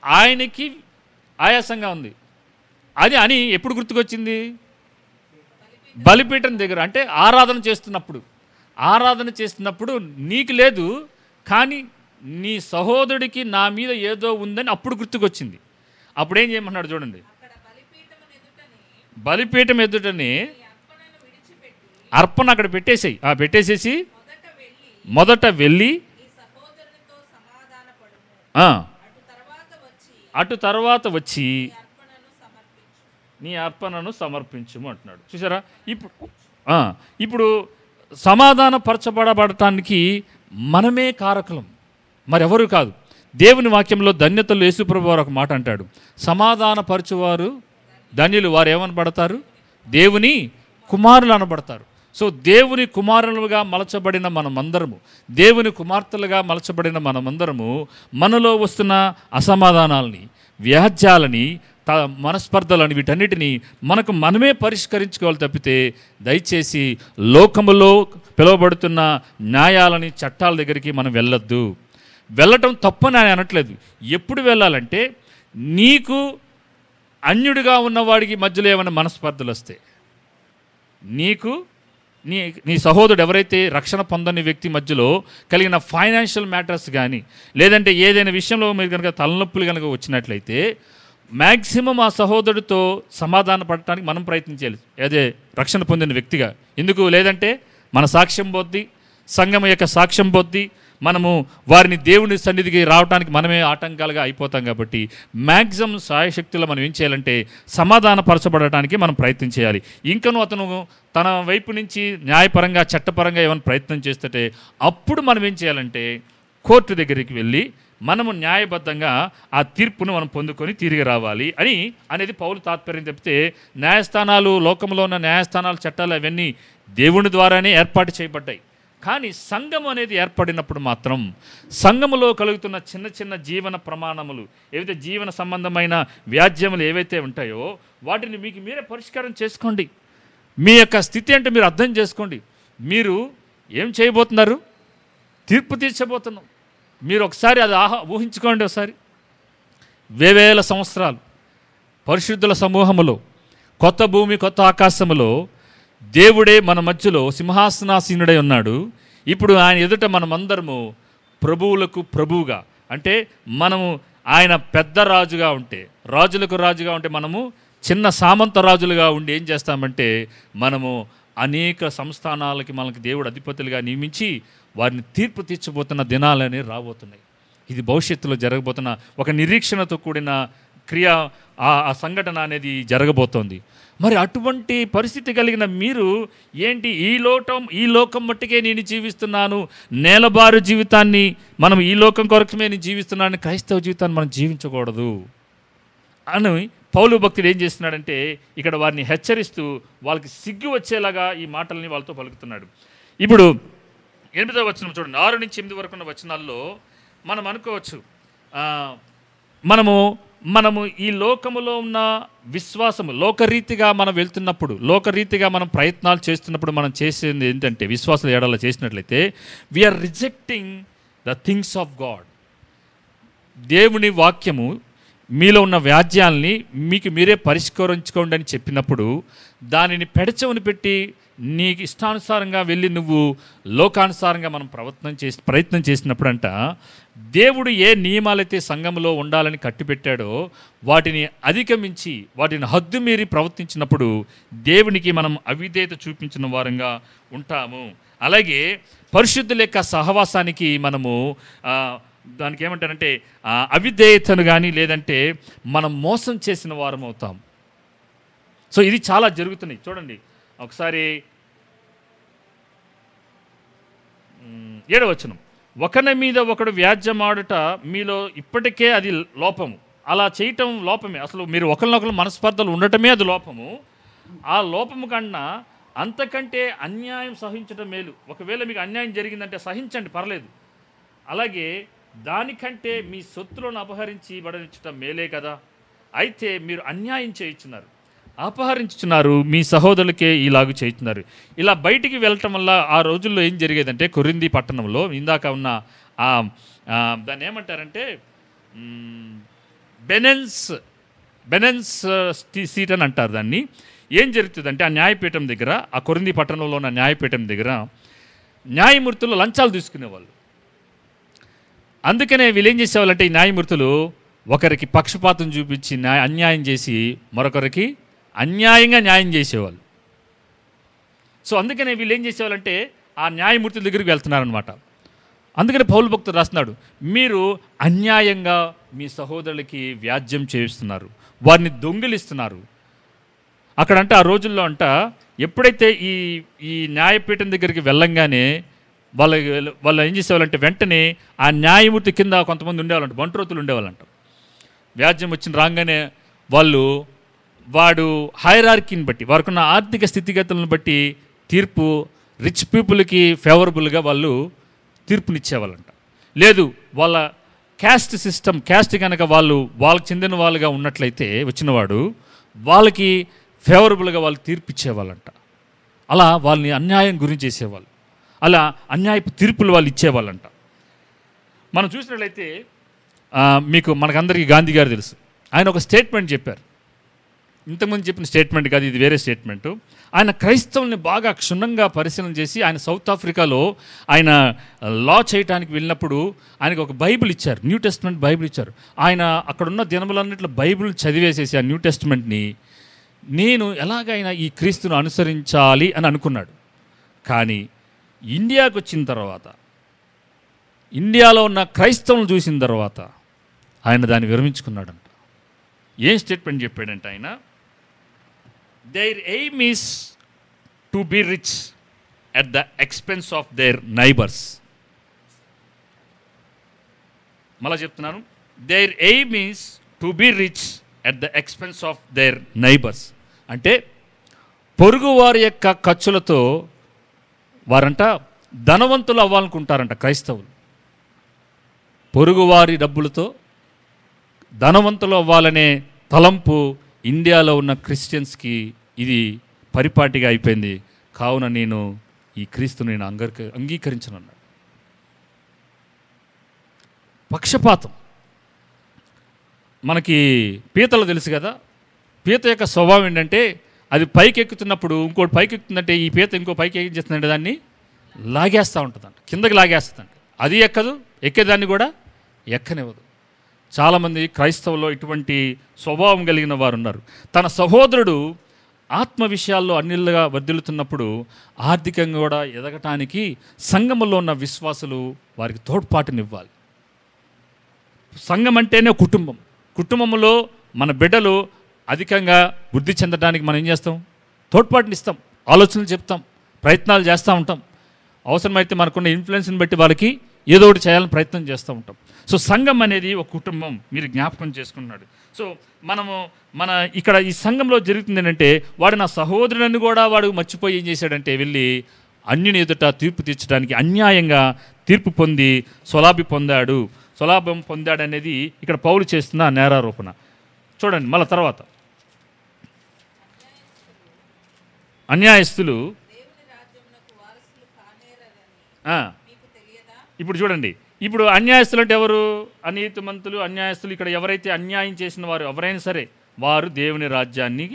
ఆయనకి ఆయాసంగా ఉంది. అది అని ఎప్పుడు గుర్తుకొచ్చింది? బలిపీఠం దగ్గర, అంటే ఆరాధన చేస్తున్నప్పుడు నీకు లేదు, కానీ నీ సహోదరుడికి నా మీద ఏదో ఉందని అప్పుడు గుర్తుకొచ్చింది. అప్పుడు ఏం చేయమన్నాడు చూడండి, బలిపీఠం ఎదుటనే అర్పణ అక్కడ పెట్టేసేసి మొదట వెళ్ళి అటు తర్వాత వచ్చి నీ అర్పణను సమర్పించుము అంటున్నాడు. చూసారా? ఇప్పుడు సమాధానపరచబడటానికి మనమే కారకులం, మరెవరు కాదు. దేవుని వాక్యంలో ధన్యతలు యేసుప్రభు వారు ఒక మాట అంటాడు, సమాధానపరచువారు ధన్యులు, వారు ఏమనబడతారు? దేవుని కుమారులు అనబడతారు. సో దేవుని కుమారులుగా మలచబడిన మనమందరము, దేవుని కుమార్తెలుగా మలచబడిన మనమందరము మనలో వస్తున్న అసమాధానాలని, వ్యాజ్యాలని, మనస్పర్ధలని, వీటన్నిటినీ మనమే పరిష్కరించుకోవాలి తప్పితే దయచేసి లోకములో పిలువబడుతున్న న్యాయాలని, చట్టాల దగ్గరికి మనం వెళ్ళటం తప్పని ఆయన అనట్లేదు. ఎప్పుడు వెళ్ళాలంటే నీకు అన్యుడిగా ఉన్నవాడికి మధ్యలో ఏమైనా మనస్పర్ధలు వస్తే, నీకు నీ సహోదరుడు ఎవరైతే రక్షణ పొందని వ్యక్తి మధ్యలో కలిగిన ఫైనాన్షియల్ మ్యాటర్స్ కానీ, లేదంటే ఏదైనా విషయంలో మీరు కనుక తలనొప్పులు కనుక వచ్చినట్లయితే మ్యాక్సిమం ఆ సహోదరుడితో సమాధాన పడటానికి మనం ప్రయత్నించాలి, అదే రక్షణ పొందిన వ్యక్తిగా. ఎందుకు? లేదంటే మన సాక్ష్యం పోద్ది, సంఘం యొక్క సాక్ష్యం పోద్ది, మనము వారిని దేవుని సన్నిధికి రావడానికి మనమే ఆటంకాలుగా అయిపోతాం. కాబట్టి మ్యాక్సిమం సాయశక్తిలో మనం ఏం చేయాలంటే సమాధానపరచబడటానికి మనం ప్రయత్నం చేయాలి. ఇంకనూ అతను తన వైపు నుంచి న్యాయపరంగా, చట్టపరంగా ఏమైనా ప్రయత్నం చేస్తుంటే అప్పుడు మనం ఏం చేయాలంటే కోర్టు దగ్గరికి వెళ్ళి మనము న్యాయబద్ధంగా ఆ తీర్పును మనం పొందుకొని తిరిగి రావాలి అనేది పౌలు తాత్పర్యం. చెప్తే న్యాయస్థానాలు, లోకంలో ఉన్న న్యాయస్థానాలు, చట్టాలు అవన్నీ దేవుని ద్వారానే ఏర్పాటు చేయబడ్డాయి. కానీ సంఘం అనేది ఏర్పడినప్పుడు మాత్రం సంఘములో కలుగుతున్న చిన్న చిన్న జీవన ప్రమాణములు, ఏవైతే జీవన సంబంధమైన వ్యాజ్యములు ఏవైతే ఉంటాయో వాటిని మీకు మీరే పరిష్కారం చేసుకోండి. మీ యొక్క స్థితి అంటే మీరు అర్థం చేసుకోండి. మీరు ఏం చేయబోతున్నారు? తీర్పు తీర్చబోతున్నాం. మీరు ఒకసారి అది ఊహించుకోండి. ఒకసారి వేవేల సంవత్సరాలు పరిశుద్ధుల సమూహములో, కొత్త భూమి కొత్త ఆకాశములో దేవుడే మన మధ్యలో సింహాసనాసీనుడై ఉన్నాడు. ఇప్పుడు ఆయన ఎదుట మనమందరము ప్రభువులకు ప్రభువుగా, అంటే మనము ఆయన పెద్ద రాజుగా ఉంటే, రాజులకు రాజుగా ఉంటే, మనము చిన్న సామంత రాజులుగా ఉండి ఏం చేస్తామంటే మనము అనేక సంస్థానాలకి మనకి దేవుడు అధిపతులుగా నియమించి వారిని తీర్పు తీర్చబోతున్న దినాలనే రాబోతున్నాయి. ఇది భవిష్యత్తులో జరగబోతున్న ఒక నిరీక్షణతో కూడిన క్రియ, ఆ సంఘటన అనేది జరగబోతోంది. మరి అటువంటి పరిస్థితి కలిగిన మీరు ఏంటి, ఈ లోకం మట్టుకే నేను జీవిస్తున్నాను, నేలబారు జీవితాన్ని, మనం ఈ లోకం కొరకమే నేను జీవిస్తున్నాను, క్రైస్తవ జీవితాన్ని మనం జీవించకూడదు అని పౌలు భక్తుడు ఏం చేస్తున్నాడంటే ఇక్కడ వారిని హెచ్చరిస్తూ వాళ్ళకి సిగ్గు వచ్చేలాగా ఈ మాటల్ని వాళ్ళతో పలుకుతున్నాడు. ఇప్పుడు 8వ వచనం చూడండి, 6 నుంచి 8 వరకు ఉన్న వచనాల్లో మనం అనుకోవచ్చు, మనము ఈ లోకములో ఉన్న విశ్వాసము, లోకరీతిగా మనం వెళ్తున్నప్పుడు, లోకరీతిగా మనం ప్రయత్నాలు చేస్తున్నప్పుడు మనం చేసేది ఏంటంటే, విశ్వాస ఏడాలో చేసినట్లయితే we are rejecting the things of God. దేవుని వాక్యము మీలో ఉన్న వ్యాజ్యాల్ని మీకు మీరే పరిష్కరించుకోండి అని చెప్పినప్పుడు దానిని పెడచెవిని పెట్టి నీకు ఇష్టానుసారంగా వెళ్ళి నువ్వు లోకానుసారంగా మనం ప్రయత్నం చేసినప్పుడంట, దేవుడు ఏ నియమాలైతే సంఘంలో ఉండాలని కట్టిపెట్టాడో వాటిని అధిగమించి వాటిని హద్దు మీరి ప్రవర్తించినప్పుడు దేవునికి మనం అవిధేయత చూపించిన వారంగా ఉంటాము. అలాగే పరిశుద్ధుల యొక్క సహవాసానికి మనము దానికి ఏమంటారంటే అవిధేయతను కానీ లేదంటే మనం మోసం చేసిన వారం అవుతాం. సో ఇది చాలా జరుగుతున్నాయి. చూడండి ఒకసారి 7వ వచనం, ఒకరి మీద ఒకడు వ్యాజ్యమాడుట మీలో ఇప్పటికే అది లోపము. అలా చేయటం లోపమే. అసలు మీరు ఒకరినొకరు మనస్పర్ధలు ఉండటమే అది లోపము. ఆ లోపము కన్నా అంతకంటే అన్యాయం సహించడం మేలు. ఒకవేళ మీకు అన్యాయం జరిగిందంటే సహించండి, పర్లేదు. అలాగే దానికంటే మీ సొత్తులను అపహరించి బడనిచ్చటం మేలే కదా. అయితే మీరు అన్యాయం చేయించున్నారు, అపహరించుచున్నారు, మీ సహోదరులకే ఇలాగూ చేస్తున్నారు. ఇలా బయటికి వెళ్ళటం వల్ల ఆ రోజుల్లో ఏం జరిగేదంటే, కొరింథీ పట్టణంలో ఇందాక ఉన్న దాన్ని ఏమంటారంటే బెనెన్స్ సీట్ అని అంటారు దాన్ని. ఏం జరుగుతుందంటే ఆ న్యాయపీఠం దగ్గర, ఆ కొరింథీ పట్టణంలో ఉన్న న్యాయపీఠం దగ్గర న్యాయమూర్తులు లంచాలు తీసుకునేవాళ్ళు. అందుకనే వీళ్ళు ఏం చేసేవాళ్ళంటే ఈ న్యాయమూర్తులు ఒకరికి పక్షపాతం చూపించి అన్యాయం చేసి మరొకరికి అన్యాయంగా న్యాయం చేసేవాళ్ళు. సో అందుకనే వీళ్ళు ఏం చేసేవాళ్ళంటే ఆ న్యాయమూర్తుల దగ్గరికి వెళ్తున్నారనమాట. అందుకని పౌలు భక్తుడు రాస్తున్నాడు, మీరు అన్యాయంగా మీ సహోదరులకి వ్యాజ్యం చేయిస్తున్నారు, వారిని దొంగిలిస్తున్నారు. అక్కడంటే ఆ రోజుల్లో అంట ఎప్పుడైతే ఈ న్యాయపీఠం దగ్గరికి వెళ్ళంగానే వాళ్ళు ఏం చేసేవాళ్ళంటే వెంటనే ఆ న్యాయమూర్తి కింద కొంతమంది ఉండేవాళ్ళంట, బంట్రోతులు ఉండేవాళ్ళంట. వ్యాజ్యం వచ్చిన రాగానే వాడు హైరార్కీని బట్టి, వారికున్న ఆర్థిక స్థితిగతులను బట్టి తీర్పు రిచ్ పీపుల్కి ఫేవరబుల్గా వాళ్ళు తీర్పునిచ్చేవాళ్ళంట. లేదు వాళ్ళ క్యాస్ట్ సిస్టమ్, క్యాస్ట్ కనుక వాళ్ళకి చెందిన వాళ్ళుగా ఉన్నట్లయితే వచ్చినవాడు వాళ్ళకి ఫేవరబుల్గా వాళ్ళు తీర్పిచ్చేవాళ్ళంట. అలా వాళ్ళని అన్యాయం గురి చేసేవాళ్ళు, అలా అన్యాయపు తీర్పులు వాళ్ళు ఇచ్చేవాళ్ళంట. మనం చూసినట్లయితే మనకందరికీ గాంధీ గారు తెలుసు. ఆయన ఒక స్టేట్మెంట్ చెప్పారు. ఇంతకుముందు చెప్పిన స్టేట్మెంట్ కాదు, ఇది వేరే స్టేట్మెంటు. ఆయన క్రైస్తవుల్ని బాగా క్షుణ్ణంగా పరిశీలన చేసి ఆయన సౌత్ ఆఫ్రికాలో ఆయన లా చేయడానికి వెళ్ళినప్పుడు ఆయనకు ఒక బైబిల్ ఇచ్చారు, న్యూ టెస్ట్మెంట్ బైబిల్ ఇచ్చారు. ఆయన అక్కడున్న దినములన్నింటిలో బైబిల్ చదివేసేసి ఆ న్యూ టెస్ట్మెంట్ని నేను ఎలాగైనా ఈ క్రీస్తును అనుసరించాలి అని అనుకున్నాడు. కానీ ఇండియాకు వచ్చిన తర్వాత, ఇండియాలో ఉన్న క్రైస్తవులను చూసిన తర్వాత ఆయన దాన్ని విరమించుకున్నాడంట. ఏం స్టేట్మెంట్ చెప్పాడంటే ఆయన, their aim is to be rich at the expense of their neighbors. మళ్ళా చెప్తున్నాను, their aim is to be rich at the expense of their neighbors. అంటే పొరుగు వారి యొక్క ఖర్చులతో వారంట ధనవంతులు అవ్వాలనుకుంటారంట క్రైస్తవులు. పొరుగువారి డబ్బులతో ధనవంతులు అవ్వాలనే తలంపు ఇండియాలో ఉన్న క్రిస్టియన్స్కి ఇది పరిపాటిగా అయిపోయింది. కావున నేను ఈ క్రీస్తుని నేను అంగీకరించనున్నాను. పక్షపాతం. మనకి పీతలు తెలుసు కదా, పీత యొక్క స్వభావం ఏంటంటే అది పైకి ఎక్కుతున్నప్పుడు ఇంకోటి పైకి ఎక్కుతుందంటే ఈ పీత ఇంకో పైకి ఏం చేస్తుందంటే దాన్ని లాగేస్తూ ఉంటుందంట, కిందకి లాగేస్తుందంట. అది ఎక్కదు, ఎక్కేదాన్ని కూడా ఎక్కనివ్వదు. చాలామంది క్రైస్తవుల్లో ఇటువంటి స్వభావం కలిగిన వారు ఉన్నారు. తన సహోదరుడు ఆత్మ విషయాల్లో అన్నిళ్ళగా వర్ధిల్లుతున్నప్పుడు ఆర్థికంగా కూడా ఎదగటానికి సంఘములో ఉన్న విశ్వాసులు వారికి తోడ్పాటునివ్వాలి. సంఘం అంటేనే కుటుంబం. కుటుంబంలో మన బిడ్డలు అధికంగా వృద్ధి చెందడానికి మనం ఏం చేస్తాం? తోడ్పాటునిస్తాం, ఆలోచనలు చెప్తాం, ప్రయత్నాలు చేస్తూ ఉంటాం. అవసరమైతే మనకున్న ఇన్ఫ్లుయెన్స్ని బట్టి వాళ్ళకి ఏదో ఒకటి చేయాలని ప్రయత్నం చేస్తూ ఉంటాం. సో సంఘం అనేది ఒక కుటుంబం, మీరు జ్ఞాపకం చేసుకున్నాడు. సో మన ఇక్కడ ఈ సంఘంలో జరుగుతుంది ఏంటంటే, వాడు నా సహోదరుని కూడా వాడు మర్చిపోయి ఏం చేశాడంటే వెళ్ళి అన్యుని ఎదుట తీర్పు తీర్చడానికి అన్యాయంగా తీర్పు పొంది స్వలాభం పొందాడు అనేది ఇక్కడ పౌలు చేస్తున్న నేరారోపణ. చూడండి మళ్ళీ తర్వాత, అన్యాయస్తులు ఇప్పుడు చూడండి, ఇప్పుడు అన్యాయస్తులు అంటే ఎవరు? అనీతిమంతులు, అన్యాయస్తులు. ఇక్కడ ఎవరైతే అన్యాయం చేసిన వారు ఎవరైనా సరే వారు దేవుని రాజ్యాన్ని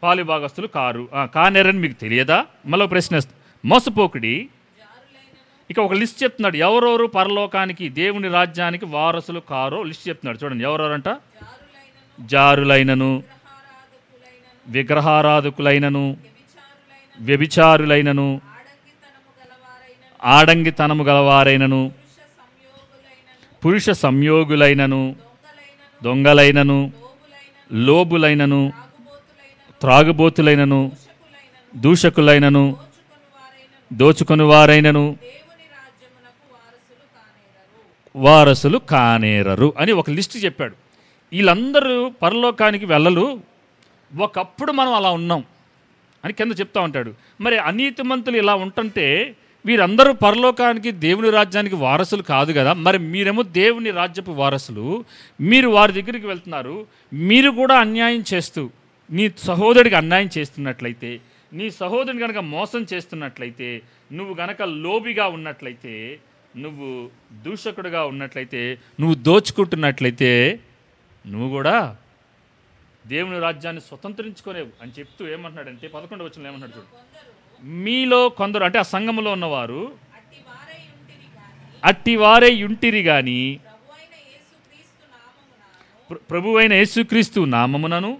పాలుభాగస్తులు కారు. కానేరని మీకు తెలియదా? మళ్ళీ ప్రశ్న, మోసపోకుడి. ఇక ఒక లిస్ట్ చెప్తున్నాడు, ఎవరెవరు పరలోకానికి దేవుని రాజ్యానికి వారసులు కారో లిస్ట్ చెప్తున్నాడు. చూడండి, ఎవరెవరంట? జారులైనను, విగ్రహారాధకులైనను, వ్యభిచారులైనను, ఆడంగితనము గలవారైనను, పురుష సంయోగులైనను, దొంగలైనను, లోబులైనను, త్రాగుబోతులైనను, దూషకులైనను, దోచుకొని వారైనను వారసులు కానేరరు అని ఒక లిస్ట్ చెప్పాడు. వీళ్ళందరూ పరలోకానికి వెళ్ళరు, ఒకప్పుడు మనం అలా ఉన్నాం అని కింద చెప్తా ఉంటాడు. మరి అనీతిమంతులు ఇలా ఉంటుంటే వీరందరూ పరలోకానికి దేవుని రాజ్యానికి వారసులు కాదు కదా, మరి మీరేమో దేవుని రాజ్యపు వారసులు, మీరు వారి దగ్గరికి వెళ్తున్నారు. మీరు కూడా అన్యాయం చేస్తూ నీ సహోదరుడికి అన్యాయం చేస్తున్నట్లయితే, నీ సహోదరుని కనుక మోసం చేస్తున్నట్లయితే, నువ్వు గనక లోబిగా ఉన్నట్లయితే, నువ్వు దూషకుడుగా ఉన్నట్లయితే, నువ్వు దోచుకుంటున్నట్లయితే నువ్వు కూడా దేవుని రాజ్యాన్ని స్వతంత్రించుకోలేవు అని చెప్తూ ఏమంటున్నాడంటే 11వ వచనంలో ఏమంటున్నాడు చూడు, మీలో కొందరు అంటే ఆ సంఘంలో ఉన్నవారు అట్టివారే యుంటిరి గాని ప్రభువైన యేసుక్రీస్తు నామమునను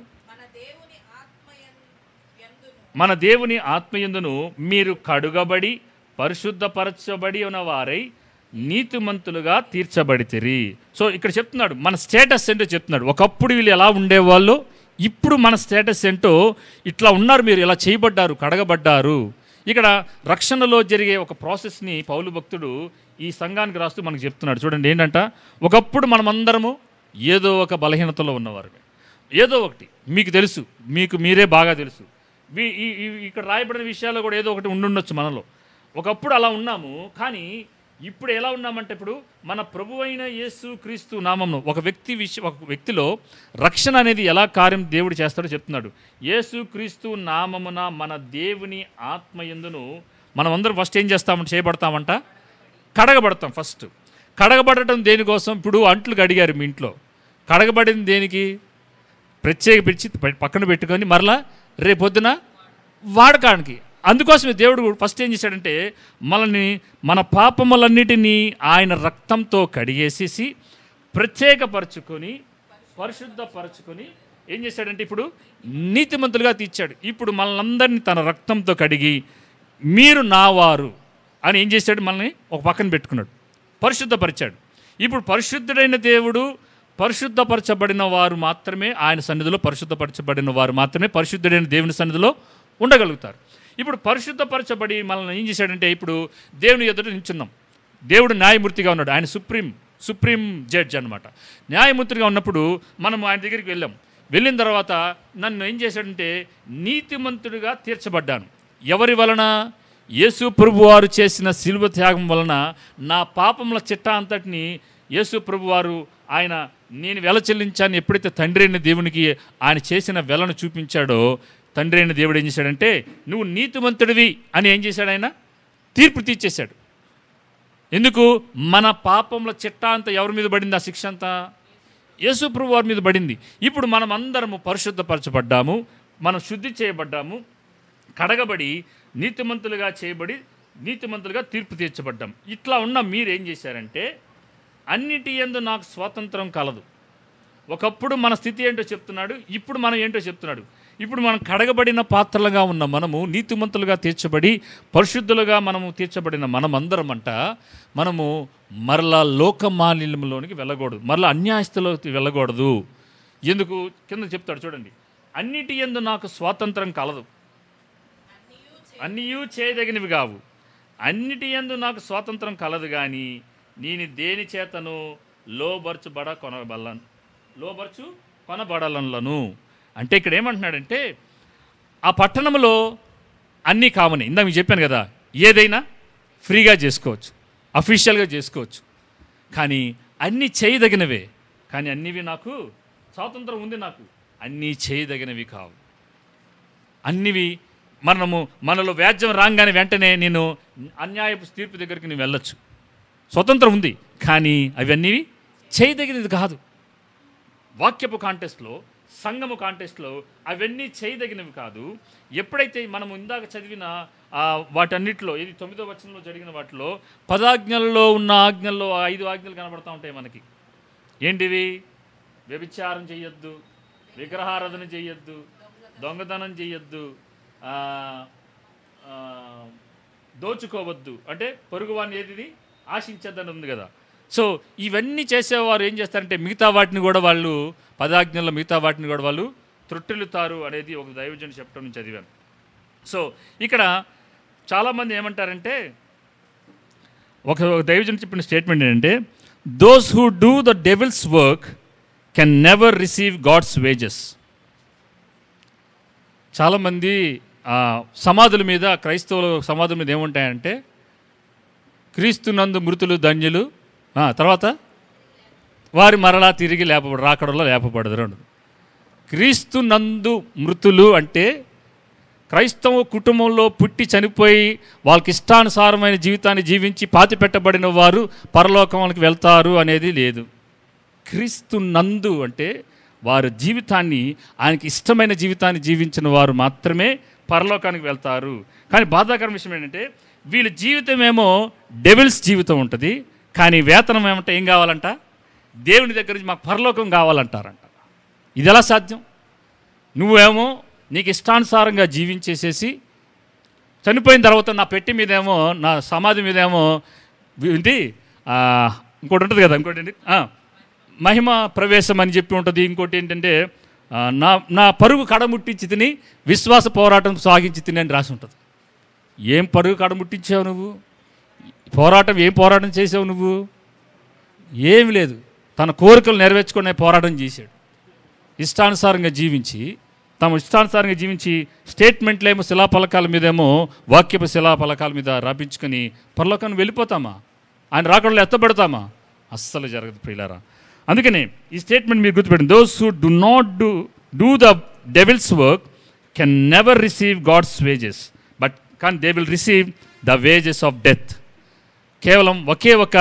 మన దేవుని ఆత్మయందును మీరు కడుగబడి పరిశుద్ధపరచబడి ఉన్న వారై నీతిమంతులుగా తీర్చబడితిరి. సో ఇక్కడ చెప్తున్నాడు మన స్టేటస్ ఏంటో చెప్తున్నాడు. ఒకప్పుడు వీళ్ళు ఎలా ఉండేవాళ్ళు, ఇప్పుడు మన స్టేటస్ ఏంటో, ఇట్లా ఉన్నారు, మీరు ఇలా చేయబడ్డారు, కడగబడ్డారు. ఇక్కడ రక్షణలో జరిగే ఒక ప్రాసెస్ని పౌలు భక్తుడు ఈ సంఘానికి రాస్తూ మనకు చెప్తున్నాడు. చూడండి ఏంటంట, ఒకప్పుడు మనమందరము ఏదో ఒక బలహీనతలో ఉన్నవారు, ఏదో ఒకటి మీకు తెలుసు, మీకు మీరే బాగా తెలుసు. ఇక్కడ రాయబడిన విషయాల్లో కూడా ఏదో ఒకటి ఉండుండొచ్చు మనలో. ఒకప్పుడు అలా ఉన్నాము, కానీ ఇప్పుడు ఎలా ఉన్నామంటే, ఇప్పుడు మన ప్రభువైన యేసు క్రీస్తు నామమును ఒక వ్యక్తిలో రక్షణ అనేది ఎలా కార్యం దేవుడు చేస్తాడో చెప్తున్నాడు. యేసు క్రీస్తు నామమున మన దేవుని ఆత్మయందును మనం అందరం ఫస్ట్ ఏం చేస్తామంటే చేయబడతామంట, కడగబడతాం. ఫస్ట్ కడగబడటం దేనికోసం? ఇప్పుడు అంట్లు కడిగారు మీ ఇంట్లో, కడగబడింది దేనికి? ప్రత్యేక పిలిచి పక్కన పెట్టుకొని మరలా రేపొద్దున వాడకానికి. అందుకోసమే దేవుడు ఫస్ట్ ఏం చేశాడంటే, మనల్ని మన పాపములన్నిటినీ ఆయన రక్తంతో కడిగేసేసి ప్రత్యేకపరచుకొని పరిశుద్ధపరచుకొని ఏం చేశాడంటే ఇప్పుడు నీతిమంతులుగా తీర్చాడు. ఇప్పుడు మనల్ని తన రక్తంతో కడిగి మీరు నావారు అని ఏం చేశాడు, మనల్ని ఒక పక్కన పెట్టుకున్నాడు, పరిశుద్ధపరిచాడు. ఇప్పుడు పరిశుద్ధుడైన దేవుడు, పరిశుద్ధపరచబడిన వారు మాత్రమే ఆయన సన్నిధిలో, పరిశుద్ధపరచబడిన వారు మాత్రమే పరిశుద్ధుడైన దేవుని సన్నిధిలో ఉండగలుగుతారు. ఇప్పుడు పరిశుద్ధపరచబడి మనల్ని ఏం చేశాడంటే, ఇప్పుడు దేవుని ఎదుట నిల్చున్నాం. దేవుడు న్యాయమూర్తిగా ఉన్నాడు, ఆయన సుప్రీం జడ్జ్ అనమాట. న్యాయమూర్తిగా ఉన్నప్పుడు మనం ఆయన దగ్గరికి వెళ్ళిన తర్వాత నన్ను ఏం చేశాడంటే నీతిమంతుడిగా తీర్చబడ్డాను. ఎవరి వలన? యేసు ప్రభువారు చేసిన శిలువ త్యాగం వలన నా పాపముల చిట్టా అంతటిని యేసు ప్రభువారు ఆయన నేను వెల చెల్లించాను. ఎప్పుడైతే తండ్రి అయిన దేవునికి ఆయన చేసిన వెలను చూపించాడో, తండ్రి అయిన దేవుడు ఏం చేశాడంటే నువ్వు నీతిమంతుడివి అని ఏం చేశాడు, ఆయన తీర్పు తీర్చేశాడు. ఎందుకు? మన పాపంలో చిట్టా అంతా ఎవరి మీద పడింది? ఆ శిక్ష అంతా యేసు ప్రభు వారి మీద పడింది. ఇప్పుడు మనం అందరము పరిశుద్ధపరచబడ్డాము, మనం శుద్ధి చేయబడ్డాము, కడగబడి నీతిమంతులుగా చేయబడి నీతిమంతులుగా తీర్పు తీర్చబడ్డాం. ఇట్లా ఉన్న మీరేం చేశారంటే, అన్నిటి యందు నాకు స్వాతంత్రం కలదు. ఒకప్పుడు మన స్థితి ఏంటో చెప్తున్నాడు, ఇప్పుడు మనం ఏంటో చెప్తున్నాడు. ఇప్పుడు మనం కడగబడిన పాత్రలుగా ఉన్న మనము, నీతిమంతులుగా తీర్చబడి పరిశుద్ధులుగా మనము తీర్చబడిన మనమందరమంట, మనము మరలా లోకమాలిన్యంలోనికి వెళ్ళకూడదు, మరలా అన్యాయస్తులోకి వెళ్ళకూడదు. ఎందుకు? కింద చెప్తాడు చూడండి, అన్నిటి యందు నాకు స్వాతంత్రం కలదు, అన్నీయూ చేయదగినవి కావు, అన్నిటి యందు నాకు స్వాతంత్రం కలదు, కానీ నేను దేని చేతను కొనబడలను. అంటే ఇక్కడ ఏమంటున్నాడంటే, ఆ పట్టణంలో అన్నీ కామని. ఇందా మీకు చెప్పాను కదా, ఏదైనా ఫ్రీగా చేసుకోవచ్చు, అఫీషియల్గా చేసుకోవచ్చు, కానీ అన్నీ చేయదగినవే. కానీ అన్నివి నాకు స్వాతంత్రం ఉంది, నాకు అన్నీ చేయదగినవి కావు. అన్నివి మనలో వ్యాజ్యం రాగానే వెంటనే నేను అన్యాయపు తీర్పు దగ్గరికి నేను వెళ్ళొచ్చు, స్వతంత్రం ఉంది, కానీ అవన్నీ చేయదగినది కాదు. వాక్యపు కాంటెస్ట్లో, సంఘము కాంటెస్ట్లో అవన్నీ చేయదగినవి కాదు. ఎప్పుడైతే మనము ఇందాక చదివిన వాటన్నిటిలో, ఇది 9వ వచనంలో జరిగిన వాటిలో 10 ఆజ్ఞల్లో ఉన్న ఆజ్ఞల్లో 5 ఆజ్ఞలు కనబడతా ఉంటాయి మనకి. ఏంటివి? వ్యభిచారం చెయ్యొద్దు, విగ్రహారాధన చెయ్యొద్దు, దొంగతనం చెయ్యొద్దు, దోచుకోవద్దు, అంటే పొరుగువాన్ని ఏది ఆశించద్దని ఉంది కదా. సో ఇవన్నీ చేసేవారు ఏం చేస్తారంటే, మిగతా వాటిని కూడా వాళ్ళు 10 ఆజ్ఞల్లో మిగతా వాటిని కూడా వాళ్ళు త్రొట్టెలుతారు అనేది ఒక దైవజనుడు చెప్పడం నుంచి చదివాను. సో ఇక్కడ చాలామంది ఏమంటారంటే, ఒక దైవజనుడు చెప్పిన స్టేట్మెంట్ ఏంటంటే, those who do the devil's work can never receive God's wages. చాలామంది సమాధుల మీద, క్రైస్తవుల సమాధుల మీద ఏముంటాయంటే, క్రీస్తునందు మృతులు ధన్యులు, తర్వాత వారి మరలా తిరిగి రాకడలో లేపబడదు. రెండు, క్రీస్తునందు మృతులు అంటే క్రైస్తవ కుటుంబంలో పుట్టి చనిపోయి వాళ్ళకి ఇష్టానుసారమైన జీవితాన్ని జీవించి పాతి పెట్టబడిన వారు పరలోకానికి వెళ్తారు అనేది లేదు. క్రీస్తునందు అంటే వారి జీవితాన్ని, ఆయనకి ఇష్టమైన జీవితాన్ని జీవించిన వారు మాత్రమే పరలోకానికి వెళ్తారు. కానీ బాధాకరం విషయం ఏంటంటే, వీళ్ళ జీవితం ఏమో డెవిల్స్ జీవితం ఉంటుంది, కానీ వేతనం ఏమంటే ఏం కావాలంట? దేవుని దగ్గర నుంచి మాకు పరలోకం కావాలంటారంట. ఇది ఎలా సాధ్యం? నువ్వేమో నీకు ఇష్టానుసారంగా జీవించేసేసి చనిపోయిన తర్వాత నా పెట్టి మీదేమో, నా సమాధి మీదేమో ఏంటి ఇంకోటి ఉంటుంది కదా, ఇంకోటి ఏంటి మహిమ ప్రవేశం అని చెప్పి ఉంటుంది. ఇంకోటి ఏంటంటే నా పరుగు కడముట్టించి తిని విశ్వాస పోరాటం సాగించి తిని అని రాసి ఉంటుంది. ఏం పరుగు కడముట్టించావు నువ్వు? ఏం పోరాటం చేసావు నువ్వు? ఏమి లేదు. తన కోరికలు నెరవేర్చుకునే పోరాటం చేశాడు. ఇష్టానుసారంగా జీవించి, స్టేట్మెంట్లేమో శిలాపలకాల మీదేమో, వాక్యపు శిలాపలకాల మీద రాపించుకొని పరలోకాన్ని వెళ్ళిపోతామా? ఆయన రాకడలో ఎత్తబడతామా? అస్సలు జరగదు ప్రియులారా. అందుకనే ఈ స్టేట్మెంట్ మీరు గుర్తుపెట్టండి. Those who do not do the devil's work can never receive God's wages, but కానీ they will receive the wages of death. కేవలం ఒకే ఒక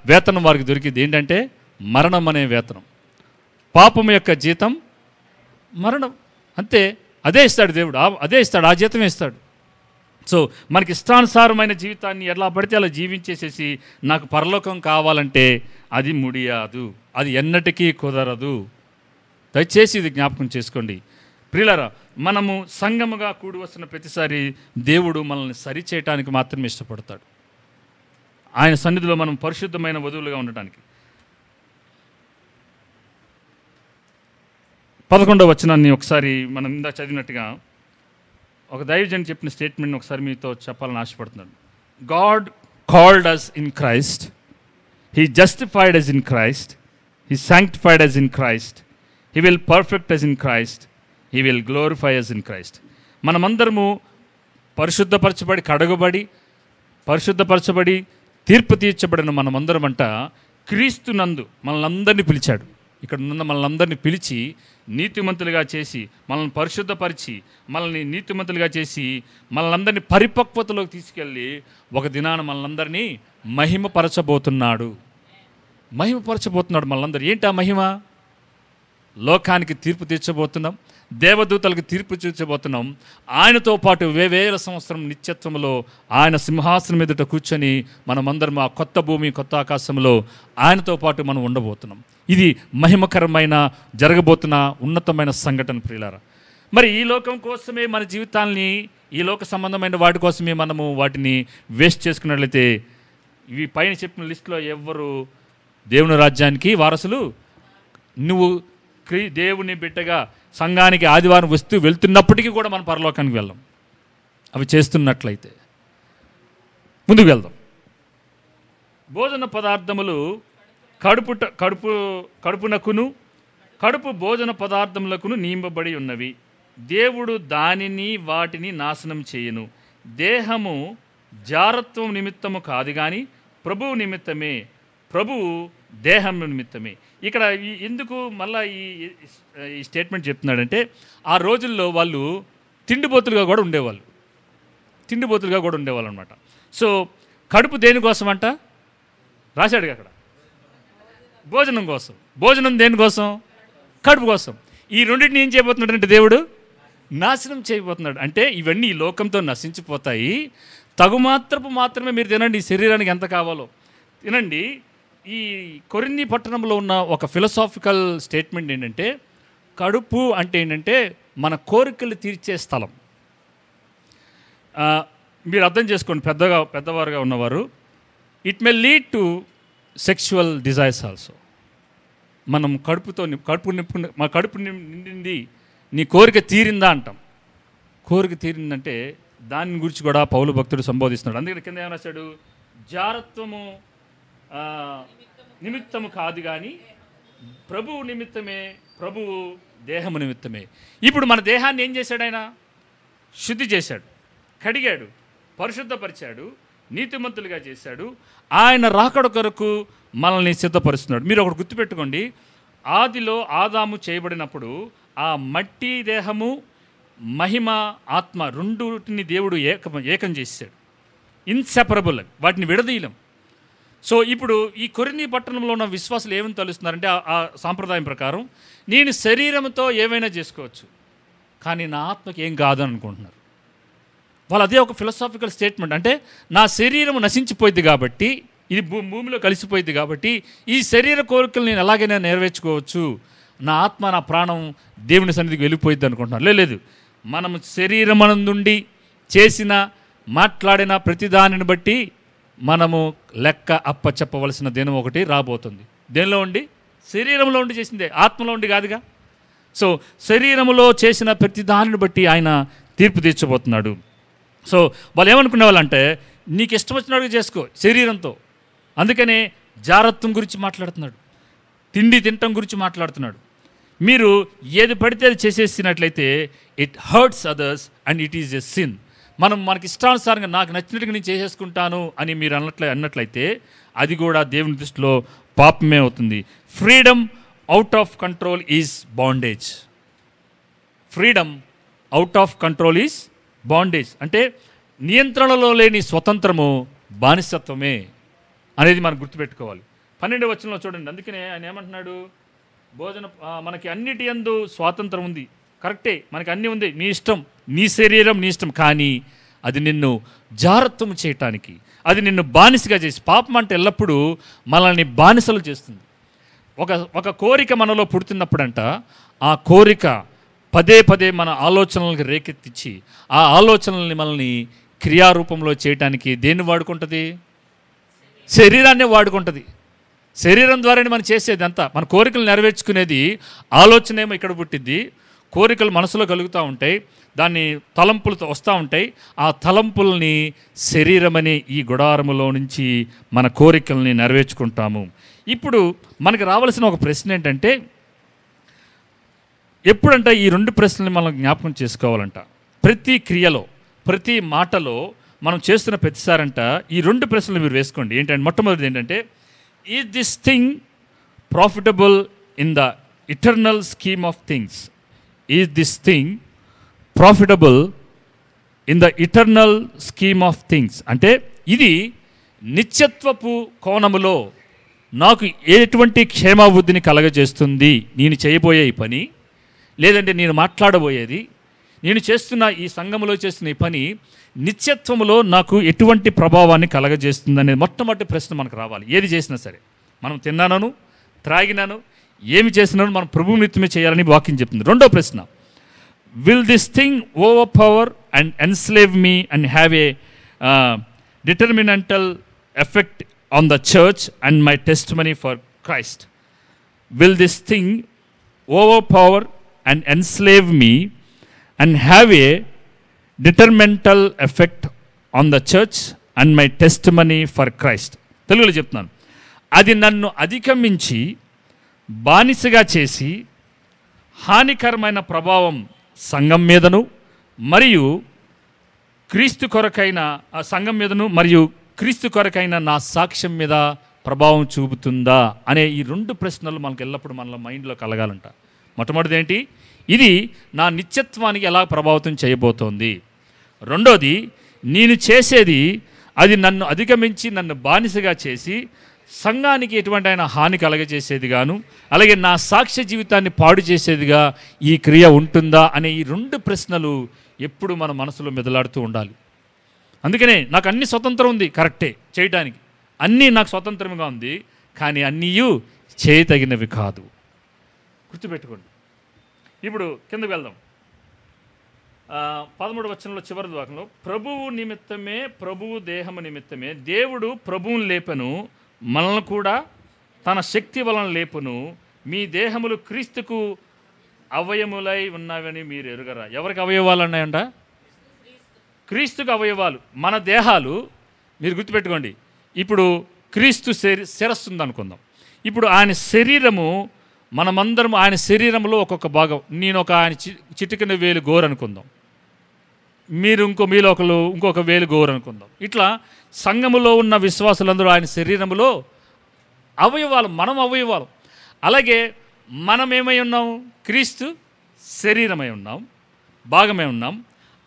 వేతనం వారికి దొరికింది, ఏంటంటే మరణం అనే వేతనం. పాపం యొక్క జీతం మరణం, అంతే. అదే ఇస్తాడు దేవుడు, అదే ఇస్తాడు, ఆ జీతమే ఇస్తాడు. సో మనకి ఇష్టానుసారమైన జీవితాన్ని ఎలా పడితే అలా జీవించేసేసి నాకు పరలోకం కావాలంటే అది ముడియాదు, అది ఎన్నటికీ కుదరదు. దయచేసి ఇది జ్ఞాపకం చేసుకోండి ప్రియులారా. మనము సంఘముగా కూడి వస్తున్న ప్రతిసారి దేవుడు మనల్ని సరిచేయటానికి మాత్రమే ఇష్టపడతాడు. ఆయన సన్నిధిలో మనం పరిశుద్ధమైన వధువులుగా ఉండటానికి. 11వ వచనాన్ని ఒకసారి మనం ఇందా చదివినట్టుగా ఒక దైవజన్ చెప్పిన స్టేట్మెంట్ని ఒకసారి మీతో చెప్పాలని ఆశపడుతున్నాడు. God called us in Christ, He justified us in Christ, He sanctified us in Christ, He will perfect us in Christ, He will glorify us in Christ. మనమందరము పరిశుద్ధపరచబడి, కడగబడి, పరిశుద్ధపరచబడి, తీర్పు తీర్చబడిన మనమందరమంట క్రీస్తునందు మనల్ని అందరినీ పిలిచాడు. ఇక్కడ ఉన్న మనల్ని అందరినీ పిలిచి నీతిమంతులుగా చేసి, మనల్ని పరిశుద్ధపరిచి, మనల్ని నీతిమంతులుగా చేసి, మనల్ని అందరినీ పరిపక్వతలోకి తీసుకెళ్ళి ఒక దినాన మనల్ని అందరినీ మహిమపరచబోతున్నాడు. మహిమపరచబోతున్నాడు మనందరూ. ఏంటి ఆ మహిమ? లోకానికి తీర్పు తీర్చబోతున్నాం, దేవదూతలకు తీర్పు తీర్చబోతున్నాం. ఆయనతో పాటు వేవేల సంవత్సరం నిత్యత్వంలో ఆయన సింహాసనం ఎదుట కూర్చొని మనమందరం ఆ కొత్త భూమి కొత్త ఆకాశంలో ఆయనతో పాటు మనం ఉండబోతున్నాం. ఇది మహిమకరమైన జరగబోతున్న ఉన్నతమైన సంఘటన ప్రియులారా. మరి ఈ లోకం కోసమే మన జీవితాల్ని, ఈ లోక సంబంధమైన వాటి కోసమే మనము వాటిని వేస్ట్ చేసుకున్నట్లయితే ఇవి పైన చెప్పిన లిస్టులో ఎవ్వరు దేవుని రాజ్యానికి వారసులు. నువ్వు దేవుని బిడ్డగా సంఘానికి ఆదివారం వెళ్తున్నప్పటికీ కూడా మనం పరలోకానికి వెళ్ళాం అవి చేస్తున్నట్లయితే. ముందుకు వెళ్దాం. భోజన పదార్థములు కడుపునకును కడుపు భోజన పదార్థములకును నియమబడి ఉన్నవి. దేవుడు వాటిని నాశనం చేయను. దేహము జారత్వం నిమిత్తము కాదు కానీ ప్రభువు నిమిత్తమే, ప్రభువు దేహం నిమిత్తమే. ఇక్కడ ఎందుకు మళ్ళా ఈ స్టేట్మెంట్ చెప్తున్నాడంటే, ఆ రోజుల్లో వాళ్ళు తిండిపోతులుగా కూడా ఉండేవాళ్ళు అనమాట. సో కడుపు దేనికోసం అంట రాశాడు అక్కడ, భోజనం కోసం. భోజనం దేనికోసం? కడుపు కోసం. ఈ రెండింటిని ఏం చేయబోతున్నాడు అంటే దేవుడు నాశనం చేయబోతున్నాడు. అంటే ఇవన్నీ ఈ లోకంతో నశించిపోతాయి. మాత్రమే మీరు తినండి. ఈ శరీరానికి ఎంత కావాలో తినండి. ఈ కొరింథీ పట్టణంలో ఉన్న ఒక ఫిలసాఫికల్ స్టేట్మెంట్ ఏంటంటే, కడుపు అంటే ఏంటంటే మన కోరికలు తీర్చే స్థలం. మీరు అర్థం చేసుకోండి, పెద్దవారుగా ఉన్నవారు. It may lead to sexual desires also. మనం మా కడుపు నిండింది, నీ కోరిక తీరిందా అంటాం. కోరిక తీరిందంటే దాని గురించి కూడా పౌలు భక్తుడు సంబోధిస్తున్నాడు. అందుకని కింద ఏమన్నా రాశాడు? జారత్వము నిమిత్తము కాదు కానీ ప్రభువు నిమిత్తమే, ప్రభువు దేహము నిమిత్తమే. ఇప్పుడు మన దేహాన్ని ఏం చేశాడు? ఆయన శుద్ధి చేశాడు, కడిగాడు, పరిశుద్ధపరిచాడు, నీతిమంతులుగా చేశాడు. ఆయన రాకడ కొరకు మనల్ని సిద్ధపరుస్తున్నాడు. మీరు ఒకటి గుర్తుపెట్టుకోండి, ఆదిలో ఆదాము చేయబడినప్పుడు ఆ మట్టి దేహము, మహిమ ఆత్మ రెండుటిని దేవుడు ఏకం చేశాడు. ఇన్సెపరబుల్, వాటిని విడదీయలేం. సో ఇప్పుడు ఈ కొరింథీ పట్టణంలో ఉన్న విశ్వాసులు ఏమని తలుస్తున్నారంటే, ఆ సాంప్రదాయం ప్రకారం నేను శరీరంతో ఏమైనా చేసుకోవచ్చు కానీ నా ఆత్మకి ఏం కాదని అనుకుంటున్నారు వాళ్ళు. అదే ఒక ఫిలసాఫికల్ స్టేట్మెంట్. అంటే నా శరీరం నశించిపోయింది కాబట్టి, ఇది భూమిలో కలిసిపోయింది కాబట్టి ఈ శరీర కోరికలు నేను ఎలాగైనా నెరవేర్చుకోవచ్చు, నా ఆత్మ నా ప్రాణం దేవుని సన్నిధికి వెళ్ళిపోయింది అనుకుంటున్నారు. లేదు, మనము శరీరమనందుండి చేసిన మాట్లాడిన ప్రతిదానిని బట్టి మనము లెక్క అప్పచెప్పవలసిన దినం ఒకటి రాబోతుంది. దేనిలో ఉండి? శరీరంలో ఉండి చేసిందే, ఆత్మలో ఉండి కాదుగా. సో శరీరంలో చేసిన ప్రతి దానిని బట్టి ఆయన తీర్పు తీర్చబోతున్నాడు. సో వాళ్ళు ఏమనుకునే వాళ్ళంటే, నీకు ఇష్టం వచ్చినట్టుగా చేసుకో శరీరంతో. అందుకనే జారత్వం గురించి మాట్లాడుతున్నాడు, తిండి తినటం గురించి మాట్లాడుతున్నాడు. మీరు ఏది పడితే అది చేసేసినట్లయితే it hurts others and it is a sin. మనకి ఇష్టానుసారంగా నాకు నచ్చినట్టుగా నేను చేసేసుకుంటాను అని మీరు అన్నట్లయితే అది కూడా దేవుని దృష్టిలో పాపమే అవుతుంది. Freedom out of control is bondage. Freedom out of control is bondage. అంటే నియంత్రణలో లేని స్వతంత్రము బానిసత్వమే అనేది మనం గుర్తుపెట్టుకోవాలి. 12వ వచనంలో చూడండి. అందుకనే ఆయన ఏమంటున్నాడు? మనకి అన్నిటి యందు స్వాతంత్రం ఉంది, కరెక్టే, మనకి అన్నీ ఉంది, నీ ఇష్టం, నీ శరీరం నీ ఇష్టం. కానీ అది నిన్ను జారత్వం చేయటానికి, అది నిన్ను బానిసగా చేసి, పాపం అంటే ఎల్లప్పుడూ మనల్ని బానిసలు చేస్తుంది. ఒక కోరిక మనలో పుడుతున్నప్పుడంట, ఆ కోరిక పదే పదే మన ఆలోచనలకు రేకెత్తించి ఆ ఆలోచనల్ని మనల్ని క్రియారూపంలో చేయటానికి దేన్ని వాడుకుంటుంది? శరీరాన్నే వాడుకుంటుంది. శరీరం ద్వారానే మనం చేసేది అంతా. మన కోరికలు నెరవేర్చుకునేది ఆలోచన ఏమో ఇక్కడ పుట్టిద్ది, కోరికలు మనసులో కలుగుతూ ఉంటాయి, దాన్ని తలంపులతో వస్తూ ఉంటాయి. ఆ తలంపుల్ని శరీరమనే ఈ గుడారములో నుంచి మన కోరికల్ని నెరవేర్చుకుంటాము. ఇప్పుడు మనకు రావాల్సిన ఒక ప్రశ్న ఏంటంటే, ఎప్పుడంటే ఈ రెండు ప్రశ్నల్ని మనం జ్ఞాపకం చేసుకోవాలంట. ప్రతి క్రియలో, ప్రతి మాటలో మనం చేస్తున్న ప్రతిసారంట ఈ రెండు ప్రశ్నలు మీరు వేసుకోండి. ఏంటంటే, మొట్టమొదటిది ఏంటంటే, is this thing profitable in the eternal scheme of things? Is this thing profitable in the eternal scheme of things? అంటే ఇది నిత్యత్వపు కోణములో నాకు ఎటువంటి క్షేమాభివృద్ధిని కలగజేస్తుంది నేను చేయబోయే ఈ పని, లేదంటే నేను మాట్లాడబోయేది, నేను చేస్తున్న ఈ సంఘములో చేస్తున్న ఈ పని నిత్యత్వములో నాకు ఎటువంటి ప్రభావాన్ని కలగజేస్తుంది అనేది మొట్టమొదటి ప్రశ్న మనకు రావాలి. ఏది చేసినా సరే, మనం తిన్నాను, త్రాగినాను, ఏమి చేసినాను మనం ప్రభు నిత్యమే చేయాలని వాక్యం చెప్తుంది. రెండో ప్రశ్న, will this thing overpower and enslave me and have a detrimental effect on the church and my testimony for Christ? Will this thing overpower and enslave me and have a detrimental effect on the church and my testimony for Christ? తెలుగులో చెప్తున్నాను. అది నన్ను అధిగమించి బానిసగా చేసి హానికరమైన ప్రభావం సంఘం మీదను మరియు క్రీస్తు కొరకైన ఆ సంఘం మీదను మరియు క్రీస్తు కొరకైన నా సాక్ష్యం మీద ప్రభావం చూపుతుందా అనే ఈ రెండు ప్రశ్నలు మనకు ఎల్లప్పుడూ మన మైండ్లో కలగాలంట. మొట్టమొదటిది ఏంటి? ఇది నా నిత్యత్వానికి ఎలా ప్రభావితం చేయబోతోంది. రెండోది, నేను చేసేది అది నన్ను అధిగమించి నన్ను బానిసగా చేసి సంఘానికి ఎటువంటి అయినా హాని కలగజేసేది గాను, అలాగే నా సాక్ష్య జీవితాన్ని పాడు చేసేదిగా ఈ క్రియ ఉంటుందా అనే ఈ రెండు ప్రశ్నలు ఎప్పుడు మన మనసులో మెదలాడుతూ ఉండాలి. అందుకనే నాకు అన్ని స్వతంత్రం ఉంది, కరెక్టే చేయటానికి, అన్నీ నాకు స్వతంత్రంగా ఉంది, కానీ అన్నీ చేయతగినవి కాదు. గుర్తుపెట్టుకోండి. ఇప్పుడు కిందకు వెళ్దాం. 13వ వచనంలో చివరి వాక్యంలో, ప్రభువు నిమిత్తమే, ప్రభువు దేహము నిమిత్తమే దేవుడు ప్రభువును లేపను, మనల్ని కూడా తన శక్తి వలన లేపును, మీ దేహములు క్రీస్తుకు అవయములై ఉన్నవని మీరు ఎరుగరా. ఎవరికి అవయవాలు ఉన్నాయంట? క్రీస్తుకు అవయవాలు. మన దేహాలు మీరు గుర్తుపెట్టుకోండి. ఇప్పుడు క్రీస్తు శిరస్సు ఉందనుకుందాం. ఇప్పుడు ఆయన శరీరము, మనమందరం ఆయన శరీరంలో ఒక్కొక్క భాగం. నేను ఒక ఆయన చిటికిన వేలు గోరు అనుకుందాం, మీరు మీలో ఒకరు ఇంకొక వేలు గోరు అనుకుందాం. ఇట్లా సంఘములో ఉన్న విశ్వాసులందరూ ఆయన శరీరములో అవయవాలు, మనం అవయవాలు. అలాగే మనం ఏమై ఉన్నాం? క్రీస్తు శరీరమై ఉన్నాం, భాగమై ఉన్నాం,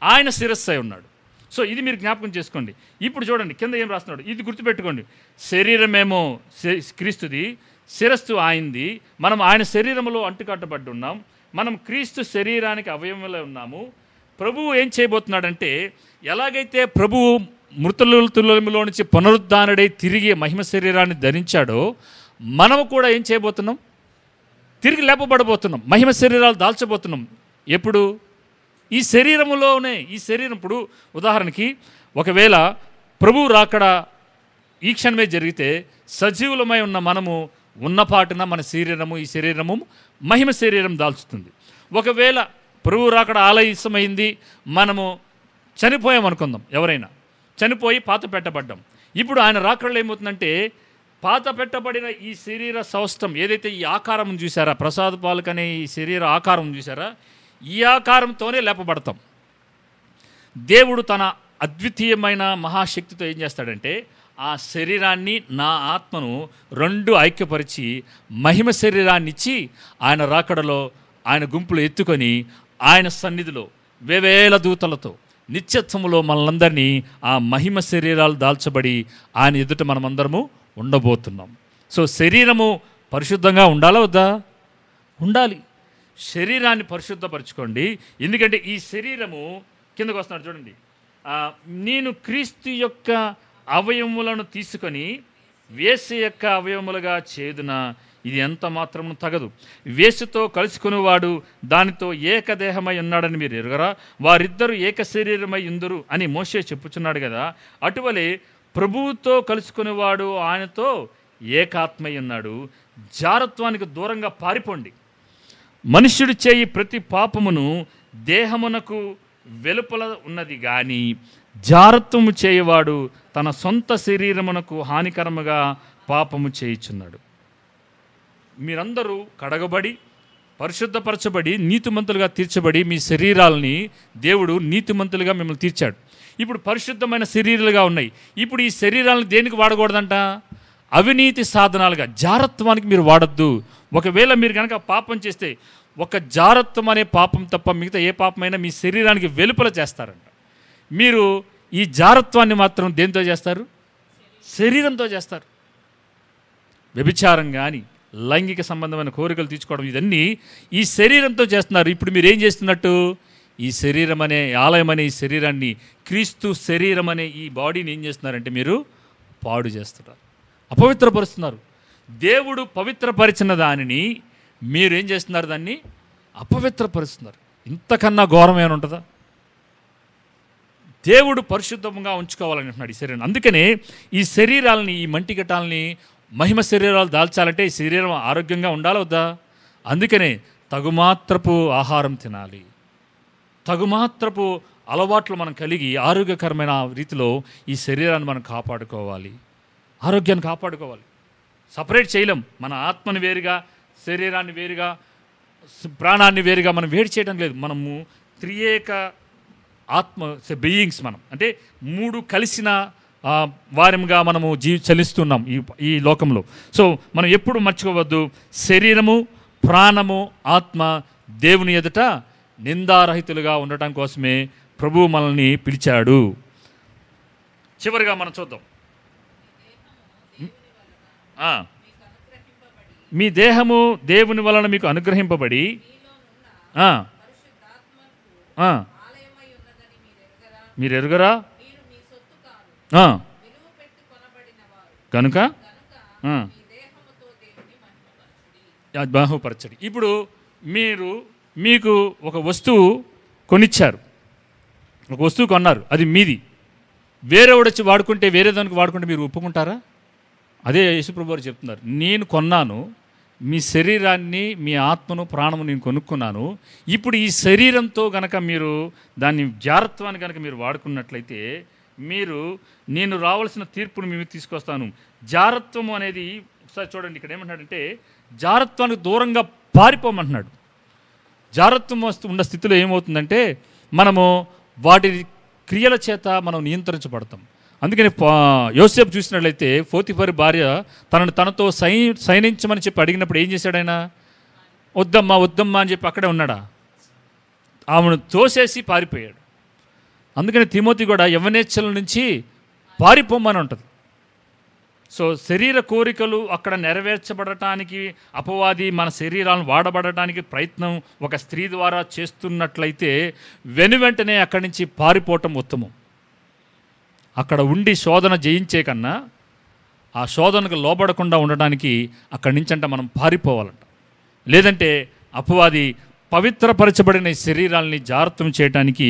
ఆయన శిరస్సు అయి ఉన్నాడు. సో ఇది మీరు జ్ఞాపకం చేసుకోండి. ఇప్పుడు చూడండి కింద ఏం రాస్తున్నాడు, ఇది గుర్తుపెట్టుకోండి. శరీరమేమో క్రీస్తుది, శిరస్సు ఆయనది, మనం ఆయన శరీరంలో అంటుకట్టబడి ఉన్నాం, మనం క్రీస్తు శరీరానికి అవయవంలో ఉన్నాము. ప్రభువు ఏం చేయబోతున్నాడంటే, ఎలాగైతే ప్రభువు మృతులలో నుంచి పునరుద్ధానుడై తిరిగి మహిమ శరీరాన్ని ధరించాడో, మనము కూడా ఏం చేయబోతున్నాం? తిరిగి లేపబడబోతున్నాం, మహిమ శరీరాలు దాల్చబోతున్నాం. ఎప్పుడు? ఈ శరీరములోనే. ఈ శరీరం ఇప్పుడు ఉదాహరణకి ఒకవేళ ప్రభువు రాకడ ఈ క్షణమే జరిగితే సజీవులమై ఉన్న మనము ఉన్నపాటున మన శరీరము, ఈ శరీరము మహిమ శరీరం దాల్చుతుంది. ఒకవేళ ప్రభువు రాకడ ఆలస్యమైంది, మనము చనిపోయామనుకుందాం, ఎవరైనా చనిపోయి పాత పెట్టబడ్డాం. ఇప్పుడు ఆయన రాకడలో ఏమవుతుందంటే, పాత పెట్టబడిన ఈ శరీర సౌష్టం ఏదైతే ఈ ఆకారం చూసారా, ప్రసాద పాలకనే ఈ శరీర ఆకారం చూసారా, ఈ ఆకారంతోనే లేపబడతాం. దేవుడు తన అద్వితీయమైన మహాశక్తితో ఏం చేస్తాడంటే, ఆ శరీరాన్ని, నా ఆత్మను రెండు ఐక్యపరిచి మహిమ శరీరాన్ని ఇచ్చి ఆయన రాకడలో ఆయన గుంపులు ఎత్తుకొని ఆయన సన్నిధిలో వేవేల దూతలతో నిత్యత్వములో మనలందరినీ ఆ మహిమ శరీరాలు దాల్చబడి ఆయన ఎదుట మనమందరము ఉండబోతున్నాం. సో శరీరము పరిశుద్ధంగా ఉండాలా వద్దా? ఉండాలి. శరీరాన్ని పరిశుద్ధపరచుకోండి. ఎందుకంటే ఈ శరీరము కిందకు వస్తున్నాడు చూడండి, నేను క్రీస్తు యొక్క అవయవములను తీసుకొని వేశ్య యొక్క అవయవములుగా చేదున ఇది ఎంత మాత్రము తగదు. వేశ్యతో కలుసుకునేవాడు దానితో ఏకదేహమై ఉన్నాడని మీరు ఎరుగరా? వారిద్దరూ ఏక శరీరమై ఉందురు అని మోషే చెప్పుచున్నాడు కదా. అటువలే ప్రభువుతో కలుసుకునేవాడు ఆయనతో ఏకాత్మై ఉన్నాడు. జారత్వానికి దూరంగా పారిపోండి. మనుష్యుడు చేయి ప్రతి పాపమును దేహమునకు వెలుపల ఉన్నది కానీ జారత్వము చేయవాడు తన సొంత శరీరమునకు హానికరముగా పాపము చేయుచున్నాడు. మీరందరూ కడగబడి పరిశుద్ధపరచబడి నీతిమంతులుగా తీర్చబడి మీ శరీరాలని దేవుడు నీతిమంతులుగా మిమ్మల్ని తీర్చాడు. ఇప్పుడు పరిశుద్ధమైన శరీరాలుగా ఉన్నాయి. ఇప్పుడు ఈ శరీరాలను దేనికి వాడకూడదంట? అవినీతి సాధనాలుగా, జారత్వానికి మీరు వాడద్దు. ఒకవేళ మీరు కనుక పాపం చేస్తే ఒక జారత్వం అనే పాపం తప్ప మిగతా ఏ పాపమైనా మీ శరీరానికి వెలుపల చేస్తారంట. మీరు ఈ జారత్వాన్ని మాత్రం దేంతో చేస్తారు? శరీరంతో చేస్తారు. వ్యభిచారం కానీ, లైంగిక సంబంధమైన కోరికలు తీర్చుకోవడం, ఇవన్నీ ఈ శరీరంతో చేస్తున్నారు. ఇప్పుడు మీరు ఏం చేస్తున్నట్టు, ఈ శరీరం అనే ఆలయం అనే ఈ శరీరాన్ని, క్రీస్తు శరీరం అనే ఈ బాడీని ఏం చేస్తున్నారంటే మీరు పాడు చేస్తున్నారు, అపవిత్రపరుస్తున్నారు. దేవుడు పవిత్రపరిచిన దానిని మీరు ఏం చేస్తున్నారు, దాన్ని అపవిత్రపరుస్తున్నారు. ఇంతకన్నా ఘోరమేమైనా ఉంటుందా? దేవుడు పరిశుద్ధంగా ఉంచుకోవాలని అంటున్నాడు ఈ శరీరం. అందుకనే ఈ శరీరాలని, ఈ మంటిగట్టాలని మహిమ శరీరాలు దాల్చాలంటే ఈ శరీరం ఆరోగ్యంగా ఉండాలి వద్దా? అందుకనే తగుమాత్రపు ఆహారం తినాలి, తగుమాత్రపు అలవాట్లు మనం కలిగి ఆరోగ్యకరమైన రీతిలో ఈ శరీరాన్ని మనం కాపాడుకోవాలి, ఆరోగ్యాన్ని కాపాడుకోవాలి. సపరేట్ చేయలేం. మన ఆత్మని వేరుగా, శరీరాన్ని వేరుగా, ప్రాణాన్ని వేరుగా మనం వేడి చేయడం లేదు. మనము త్రియేక ఆత్మ బీయింగ్స్, మనం అంటే మూడు కలిసిన వారంగా మనము చలిస్తున్నాం ఈ లోకంలో. సో మనం ఎప్పుడు మర్చిపోవద్దు, శరీరము, ప్రాణము, ఆత్మ దేవుని ఎదుట నిందారహితులుగా ఉండటం కోసమే ప్రభువు మనల్ని పిలిచాడు. చివరిగా మనం చూద్దాం, మీ దేహము దేవుని వలన మీకు అనుగ్రహింపబడి మీరు ఎరుగరా కనుక బాహుపరచడి. ఇప్పుడు మీకు ఒక వస్తువు కొనిచ్చారు, ఒక వస్తువు కొన్నారు, అది మీది. వేరేవాడు వచ్చి వాడుకుంటే, వేరే దానికి వాడుకుంటే మీరు ఒప్పుకుంటారా? అదే యేసుప్రభు వారు చెప్తున్నారు, నేను కొన్నాను మీ శరీరాన్ని, మీ ఆత్మను, ప్రాణము నేను కొనుక్కున్నాను. ఇప్పుడు ఈ శరీరంతో గనక మీరు దాన్ని జారత్వాన్ని కనుక మీరు వాడుకున్నట్లయితే నేను రావాల్సిన తీర్పును మేము తీసుకొస్తాను. జారత్వము అనేది ఒకసారి చూడండి, ఇక్కడ ఏమంటున్నాడంటే జారత్వానికి దూరంగా పారిపోమంటున్నాడు. జారత్వం ఉన్న స్థితిలో ఏమవుతుందంటే మనము వాటి క్రియల చేత మనం నియంత్రించబడతాం. అందుకని యోసేపు చూసినట్లయితే పోతిఫరు భార్య తనతో సైనించమని చెప్పి అడిగినప్పుడు ఏం చేశాడు ఆయన? వద్దమ్మా అని చెప్పి అక్కడే ఉన్నాడా? ఆమెను తోసేసి పారిపోయాడు. అందుకని తిమోతి కూడా యవ్వనేచ్ఛల నుంచి పారిపోమని ఉంటుంది. సో శరీర కోరికలు అక్కడ నెరవేర్చబడటానికి అపవాది మన శరీరాలను వాడబడటానికి ప్రయత్నం ఒక స్త్రీ ద్వారా చేస్తున్నట్లయితే వెనువెంటనే అక్కడి నుంచి పారిపోవటం ఉత్తమం. అక్కడ ఉండి శోధన జయించే కన్నా ఆ శోధనకు లోబడకుండా ఉండడానికి అక్కడి నుంచి అంటే మనం పారిపోవాలంట. లేదంటే అపవాది పవిత్రపరచబడిన శరీరాలని జాగ్రత్తం చేయడానికి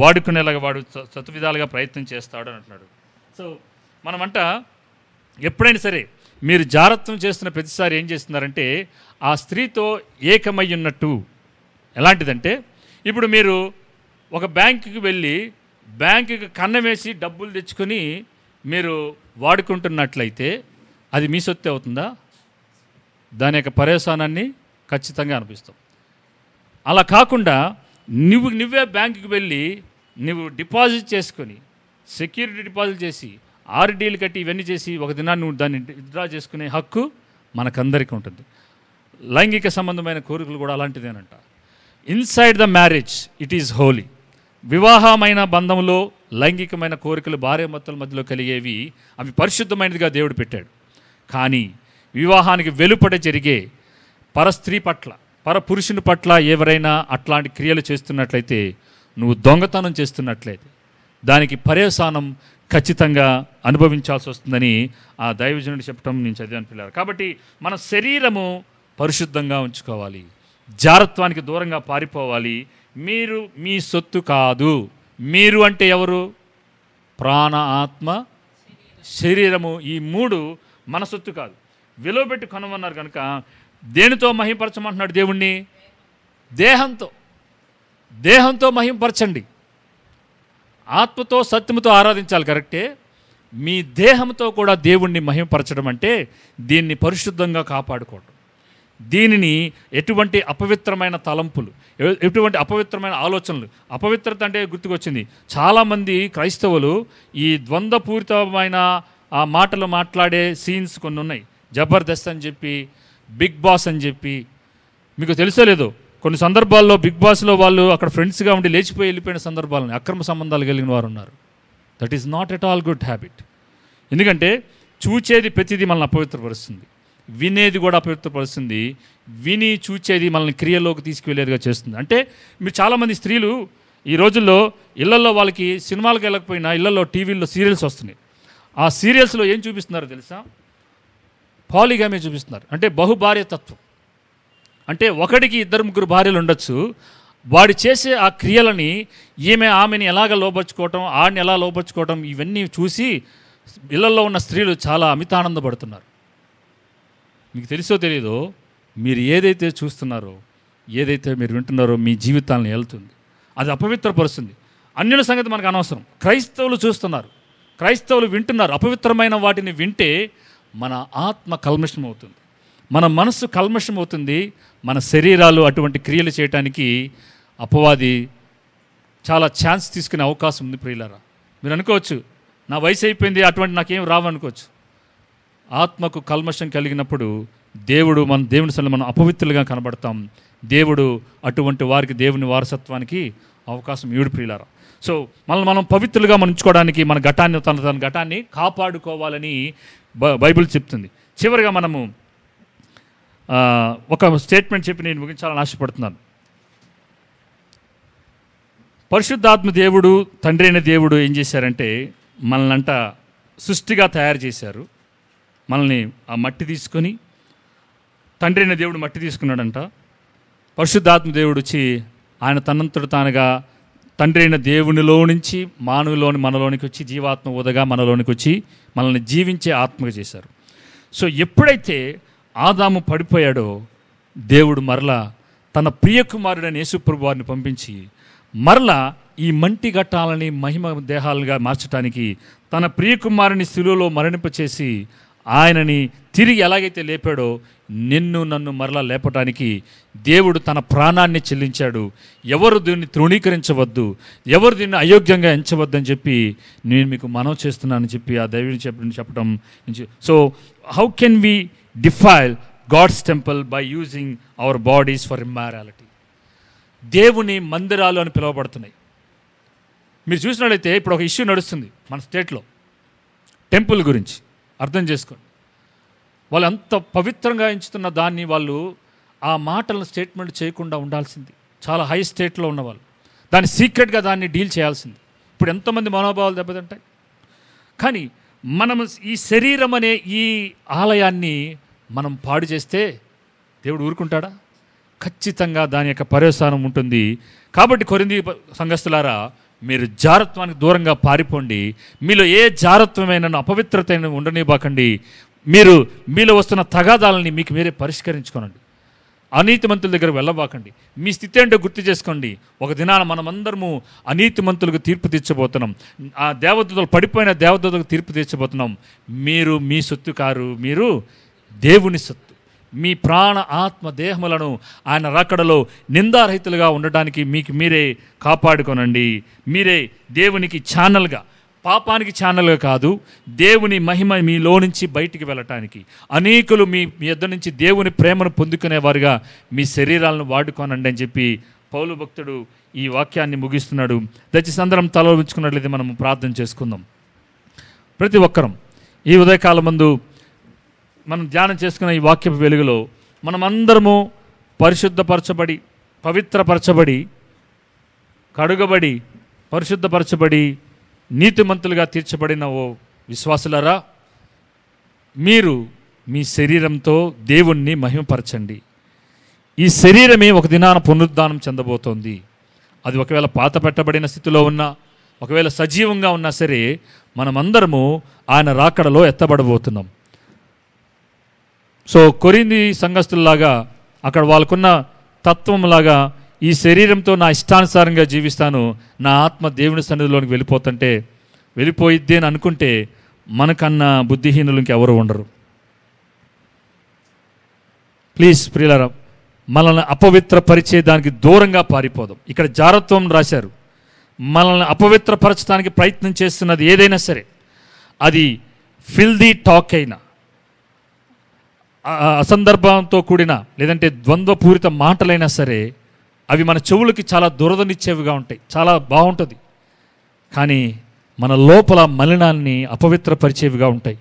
వాడుకునేలాగా వాడు సతువిధాలుగా ప్రయత్నం చేస్తాడు అని అంటున్నాడు. సో మనమంట ఎప్పుడైనా సరే మీరు జాగ్రత్తం చేస్తున్న ప్రతిసారి ఏం చేస్తున్నారంటే ఆ స్త్రీతో ఏకమై ఉన్నట్టు. ఎలాంటిదంటే ఇప్పుడు మీరు ఒక బ్యాంకుకి వెళ్ళి బ్యాంకుకి కన్నం వేసి డబ్బులు తెచ్చుకొని మీరు వాడుకుంటున్నట్లయితే అది మీ సొత్తే అవుతుందా? దాని యొక్క పర్యవసానాన్ని ఖచ్చితంగా అనిపిస్తాం. అలా కాకుండా నువ్వే బ్యాంకుకి వెళ్ళి నువ్వు డిపాజిట్ చేసుకొని సెక్యూరిటీ డిపాజిట్ చేసి ఆర్డీలు కట్టి ఇవన్నీ చేసి ఒక దినాన్ని నువ్వు దాన్ని విత్డ్రా చేసుకునే హక్కు మనకందరికీ ఉంటుంది. లైంగిక సంబంధమైన కోరికలు కూడా అలాంటిదేనంట. Inside the marriage it is holy. వివాహమైన బంధంలో లైంగికమైన కోరికలు భార్యాభర్తల మధ్యలో కలిగేవి, అవి పరిశుద్ధమైనదిగా దేవుడు పెట్టాడు. కానీ వివాహానికి వెలుపట జరిగే పరస్త్రీ పట్ల, పరపురుషుని పట్ల ఎవరైనా అట్లాంటి క్రియలు చేస్తున్నట్లయితే నువ్వు దొంగతనం చేస్తున్నట్లయితే దానికి పర్యవసానం ఖచ్చితంగా అనుభవించాల్సి వస్తుందని ఆ దైవజనుడు చెప్పడం నేను చదివాను పిల్లలు. కాబట్టి మన శరీరము పరిశుద్ధంగా ఉంచుకోవాలి, జారత్వానికి దూరంగా పారిపోవాలి. మీరు మీ సొత్తు కాదు. మీరు అంటే ఎవరు? ప్రాణ, ఆత్మ, శరీరము. ఈ మూడు మన సొత్తు కాదు. విలువ పెట్టి కొనమన్నారు కనుక దేనితో మహింపరచమంటున్నాడు దేవుణ్ణి? దేహంతో మహింపరచండి. ఆత్మతో సత్యముతో ఆరాధించాలి కరెక్టే. మీ దేహంతో కూడా దేవుణ్ణి మహిమపరచడం అంటే దీన్ని పరిశుద్ధంగా కాపాడుకోవడం. దీనిని ఎటువంటి అపవిత్రమైన తలంపులు, ఎటువంటి అపవిత్రమైన ఆలోచనలు, అపవిత్రత అంటే గుర్తుకొచ్చింది. చాలామంది క్రైస్తవులు ఈ ద్వంద్వపూరితమైన ఆ మాటలు మాట్లాడే సీన్స్ కొన్ని ఉన్నాయి. జబర్దస్త్ అని చెప్పి, బిగ్ బాస్ అని చెప్పి. మీకు తెలుసో లేదో కొన్ని సందర్భాల్లో బిగ్ బాస్లో వాళ్ళు అక్కడ ఫ్రెండ్స్గా ఉండి లేచిపోయి వెళ్ళిపోయిన సందర్భాలను, అక్రమ సంబంధాలు కలిగిన వారు ఉన్నారు. That is not at all good habit. ఎందుకంటే చూచేది ప్రతిదీ మనల్ని అపవిత్రపరుస్తుంది, వినేది కూడా అపవిత్రపరుస్తుంది, విని చూచేది మనల్ని క్రియలోకి తీసుకువెళ్ళేదిగా చేస్తుంది. అంటే మీరు చాలామంది స్త్రీలు ఈ రోజుల్లో ఇళ్లలో వాళ్ళకి సినిమాలకు వెళ్ళకపోయినా ఇళ్లలో టీవీల్లో సీరియల్స్ వస్తున్నాయి. ఆ సీరియల్స్లో ఏం చూపిస్తున్నారో తెలుసా? పాలిగామే చూపిస్తున్నారు. అంటే బహుభార్య తత్వం. అంటే ఒకడికి 2-3 భార్యలు ఉండొచ్చు. వాడు చేసే ఆ క్రియలని ఆమెని ఎలాగ లోపరుచుకోవటం, ఆడిని ఎలా లోపరుచుకోవటం, ఇవన్నీ చూసి ఇళ్లలో ఉన్న స్త్రీలు చాలా అమితానందపడుతున్నారు. మీకు తెలుసో తెలియదో, మీరు ఏదైతే చూస్తున్నారో, ఏదైతే మీరు వింటున్నారో మీ జీవితాలను వెళ్తుంది, అది అపవిత్రపరుస్తుంది. అన్యుల సంగతి మనకు అనవసరం. క్రైస్తవులు చూస్తున్నారు, క్రైస్తవులు వింటున్నారు. అపవిత్రమైన వాటిని వింటే మన ఆత్మ కల్మషం అవుతుంది, మన మనస్సు కల్మషం అవుతుంది, మన శరీరాలు అటువంటి క్రియలు చేయటానికి అపవాది చాలా ఛాన్స్ తీసుకునే అవకాశం ఉంది. ప్రియులారా, మీరు అనుకోవచ్చు నా వయసు అయిపోయింది, అటువంటి నాకేం రావనుకోవచ్చు. ఆత్మకు కల్మషం కలిగినప్పుడు దేవుని సన్నిధిలో మనం అపవిత్రులుగా కనబడతాం. దేవుడు అటువంటి వారికి దేవుని వారసత్వానికి అవకాశం ఇవ్వడు. ప్రియులారా, సో మనం పవిత్రులుగా ఉంచుకోవడానికి మన తన ఘటాన్ని కాపాడుకోవాలని బైబిల్ చెప్తుంది. చివరిగా మనము ఒక స్టేట్మెంట్ చెప్పి నేను ముగించాలని ఆశపడుతున్నాను. పరిశుద్ధాత్మ దేవుడు, తండ్రి అయిన దేవుడు ఏం చేశారంటే మనల్నంట సృష్టిగా తయారు చేశారు. మనల్ని ఆ మట్టి తీసుకొని, తండ్రి అయిన దేవుడు మట్టి తీసుకున్నాడంట. పరిశుద్ధాత్మ దేవుడు వచ్చి ఆయన తనంతట తానుగా తండ్రి అయిన దేవునిలో నుంచి మనలోనికి వచ్చి జీవాత్మ ఊదగా మనలోనికి వచ్చి మనల్ని జీవించే ఆత్మగా చేశారు. సో ఎప్పుడైతే ఆదాము పడిపోయాడో దేవుడు మరలా తన ప్రియకుమారుడైన యేసుప్రభు వారిని పంపించి మరలా ఈ మంటి ఘట్టాలని మహిమ దేహాలుగా మార్చడానికి తన ప్రియకుమారుని శిలువలో మరణింపచేసి ఆయనని తిరిగి ఎలాగైతే లేపాడో నన్ను మరలా లేపటానికి దేవుడు తన ప్రాణాన్ని చెల్లించాడు. ఎవరు దీన్ని తృణీకరించవద్దు, ఎవరు దీన్ని అయోగ్యంగా ఎంచవద్దు అని చెప్పి నేను మీకు మనవి చేస్తున్నానని చెప్పి ఆ దైవుని చెప్పడం నుంచి. So how can we defile God's temple by using our bodies for immorality? దేవుని మందిరాలు అని పిలువబడుతున్నాయి. మీరు చూసినట్లయితే ఇప్పుడు ఒక ఇష్యూ నడుస్తుంది మన స్టేట్లో టెంపుల్ గురించి. అర్థం చేసుకోండి, వాళ్ళు అంత పవిత్రంగా ఎంచుతున్న దాన్ని వాళ్ళు ఆ మాటలను స్టేట్మెంట్ చేయకుండా ఉండాల్సింది. చాలా హై స్టేట్లో ఉన్నవాళ్ళు దాన్ని సీక్రెట్గా దాన్ని డీల్ చేయాల్సింది. ఇప్పుడు ఎంతోమంది మనోభావాలు దెబ్బతింటాయి. కానీ మనం ఈ శరీరం అనే ఈ ఆలయాన్ని మనం పాడు చేస్తే దేవుడు ఊరుకుంటాడా? ఖచ్చితంగా దాని యొక్క పర్యవసానం ఉంటుంది. కాబట్టి కొరింథీ సంఘస్థులారా, మీరు జారత్వానికి దూరంగా పారిపోండి. మీలో ఏ జారత్వమైన అపవిత్రత ఉండనివ్వకండి. మీలో వస్తున్న తగాదాలని మీకు మీరే పరిష్కరించుకోనండి. అనీతిమంతుల దగ్గర వెళ్ళబాకండి. మీ స్థితి ఏంటో గుర్తు చేసుకోండి. ఒక దినాన మనమందరము అనీతిమంతులకు తీర్పు తీర్చబోతున్నాం. ఆ దేవదూతలు పడిపోయిన దేవదూతలకు తీర్పు తీర్చబోతున్నాం. మీరు మీ సొత్తు కారు, మీరు దేవుని సొత్తు. మీ ప్రాణ ఆత్మ దేహములను ఆయన రాకడలో నిందారహితులుగా ఉండడానికి మీకు మీరే కాపాడుకోనండి. మీరే దేవునికి ఛానల్గా, పాపానికి ఛానల్గా కాదు, దేవుని మహిమ మీలో నుంచి బయటికి వెళ్ళటానికి, అనేకులు మీ యొద్ద నుంచి దేవుని ప్రేమను పొందుకునేవారుగా మీ శరీరాలను వాడుకోనండి అని చెప్పి పౌలు భక్తుడు ఈ వాక్యాన్ని ముగిస్తున్నాడు. దయచేసి అందరం తల ఉంచుకున్నట్లయితే మనం ప్రార్థన చేసుకుందాం. ప్రతి ఒక్కరం ఈ ఉదయకాలం ముందు మనం ధ్యానం చేసుకున్న ఈ వాక్యపు వెలుగులో మనమందరము పరిశుద్ధపరచబడి, పవిత్రపరచబడి, కడుగబడి, పరిశుద్ధపరచబడి, నీతిమంతులుగా తీర్చబడిన ఓ విశ్వాసులారా, మీరు మీ శరీరంతో దేవుణ్ణి మహిమపరచండి. ఈ శరీరమే ఒక దినాన పునరుద్ధానం చెందబోతోంది. అది ఒకవేళ పాత పెట్టబడిన స్థితిలో ఉన్నా, ఒకవేళ సజీవంగా ఉన్నా సరే, మనమందరము ఆయన రాకడలో ఎత్తబడబోతున్నాం. సో కొరింథీ సంఘస్థుల్లాగా అక్కడ వాళ్ళకున్న తత్వంలాగా ఈ శరీరంతో నా ఇష్టానుసారంగా జీవిస్తాను, నా ఆత్మ దేవుని సన్నిధిలోనికి వెళ్ళిపోయిద్ది అని అనుకుంటే మనకన్నా బుద్ధిహీనులు ఇంకెవరు ఉండరు. ప్లీజ్ ప్రియులారా, మనల్ని అపవిత్రపరిచే దానికి దూరంగా పారిపోదాం. ఇక్కడ జారత్వం రాశారు. మనల్ని అపవిత్రపరచడానికి ప్రయత్నం చేస్తున్నది ఏదైనా సరే, అది ఫిల్దీ టాక్ అయినా, అసందర్భంతో కూడిన లేదంటే ద్వంద్వపూరిత మాటలైనా సరే, అవి మన చెవులకి చాలా దురదనిచ్చేవిగా ఉంటాయి, చాలా బాగుంటుంది. కానీ మన లోపల మలినాన్ని అపవిత్రపరిచేవిగా ఉంటాయి.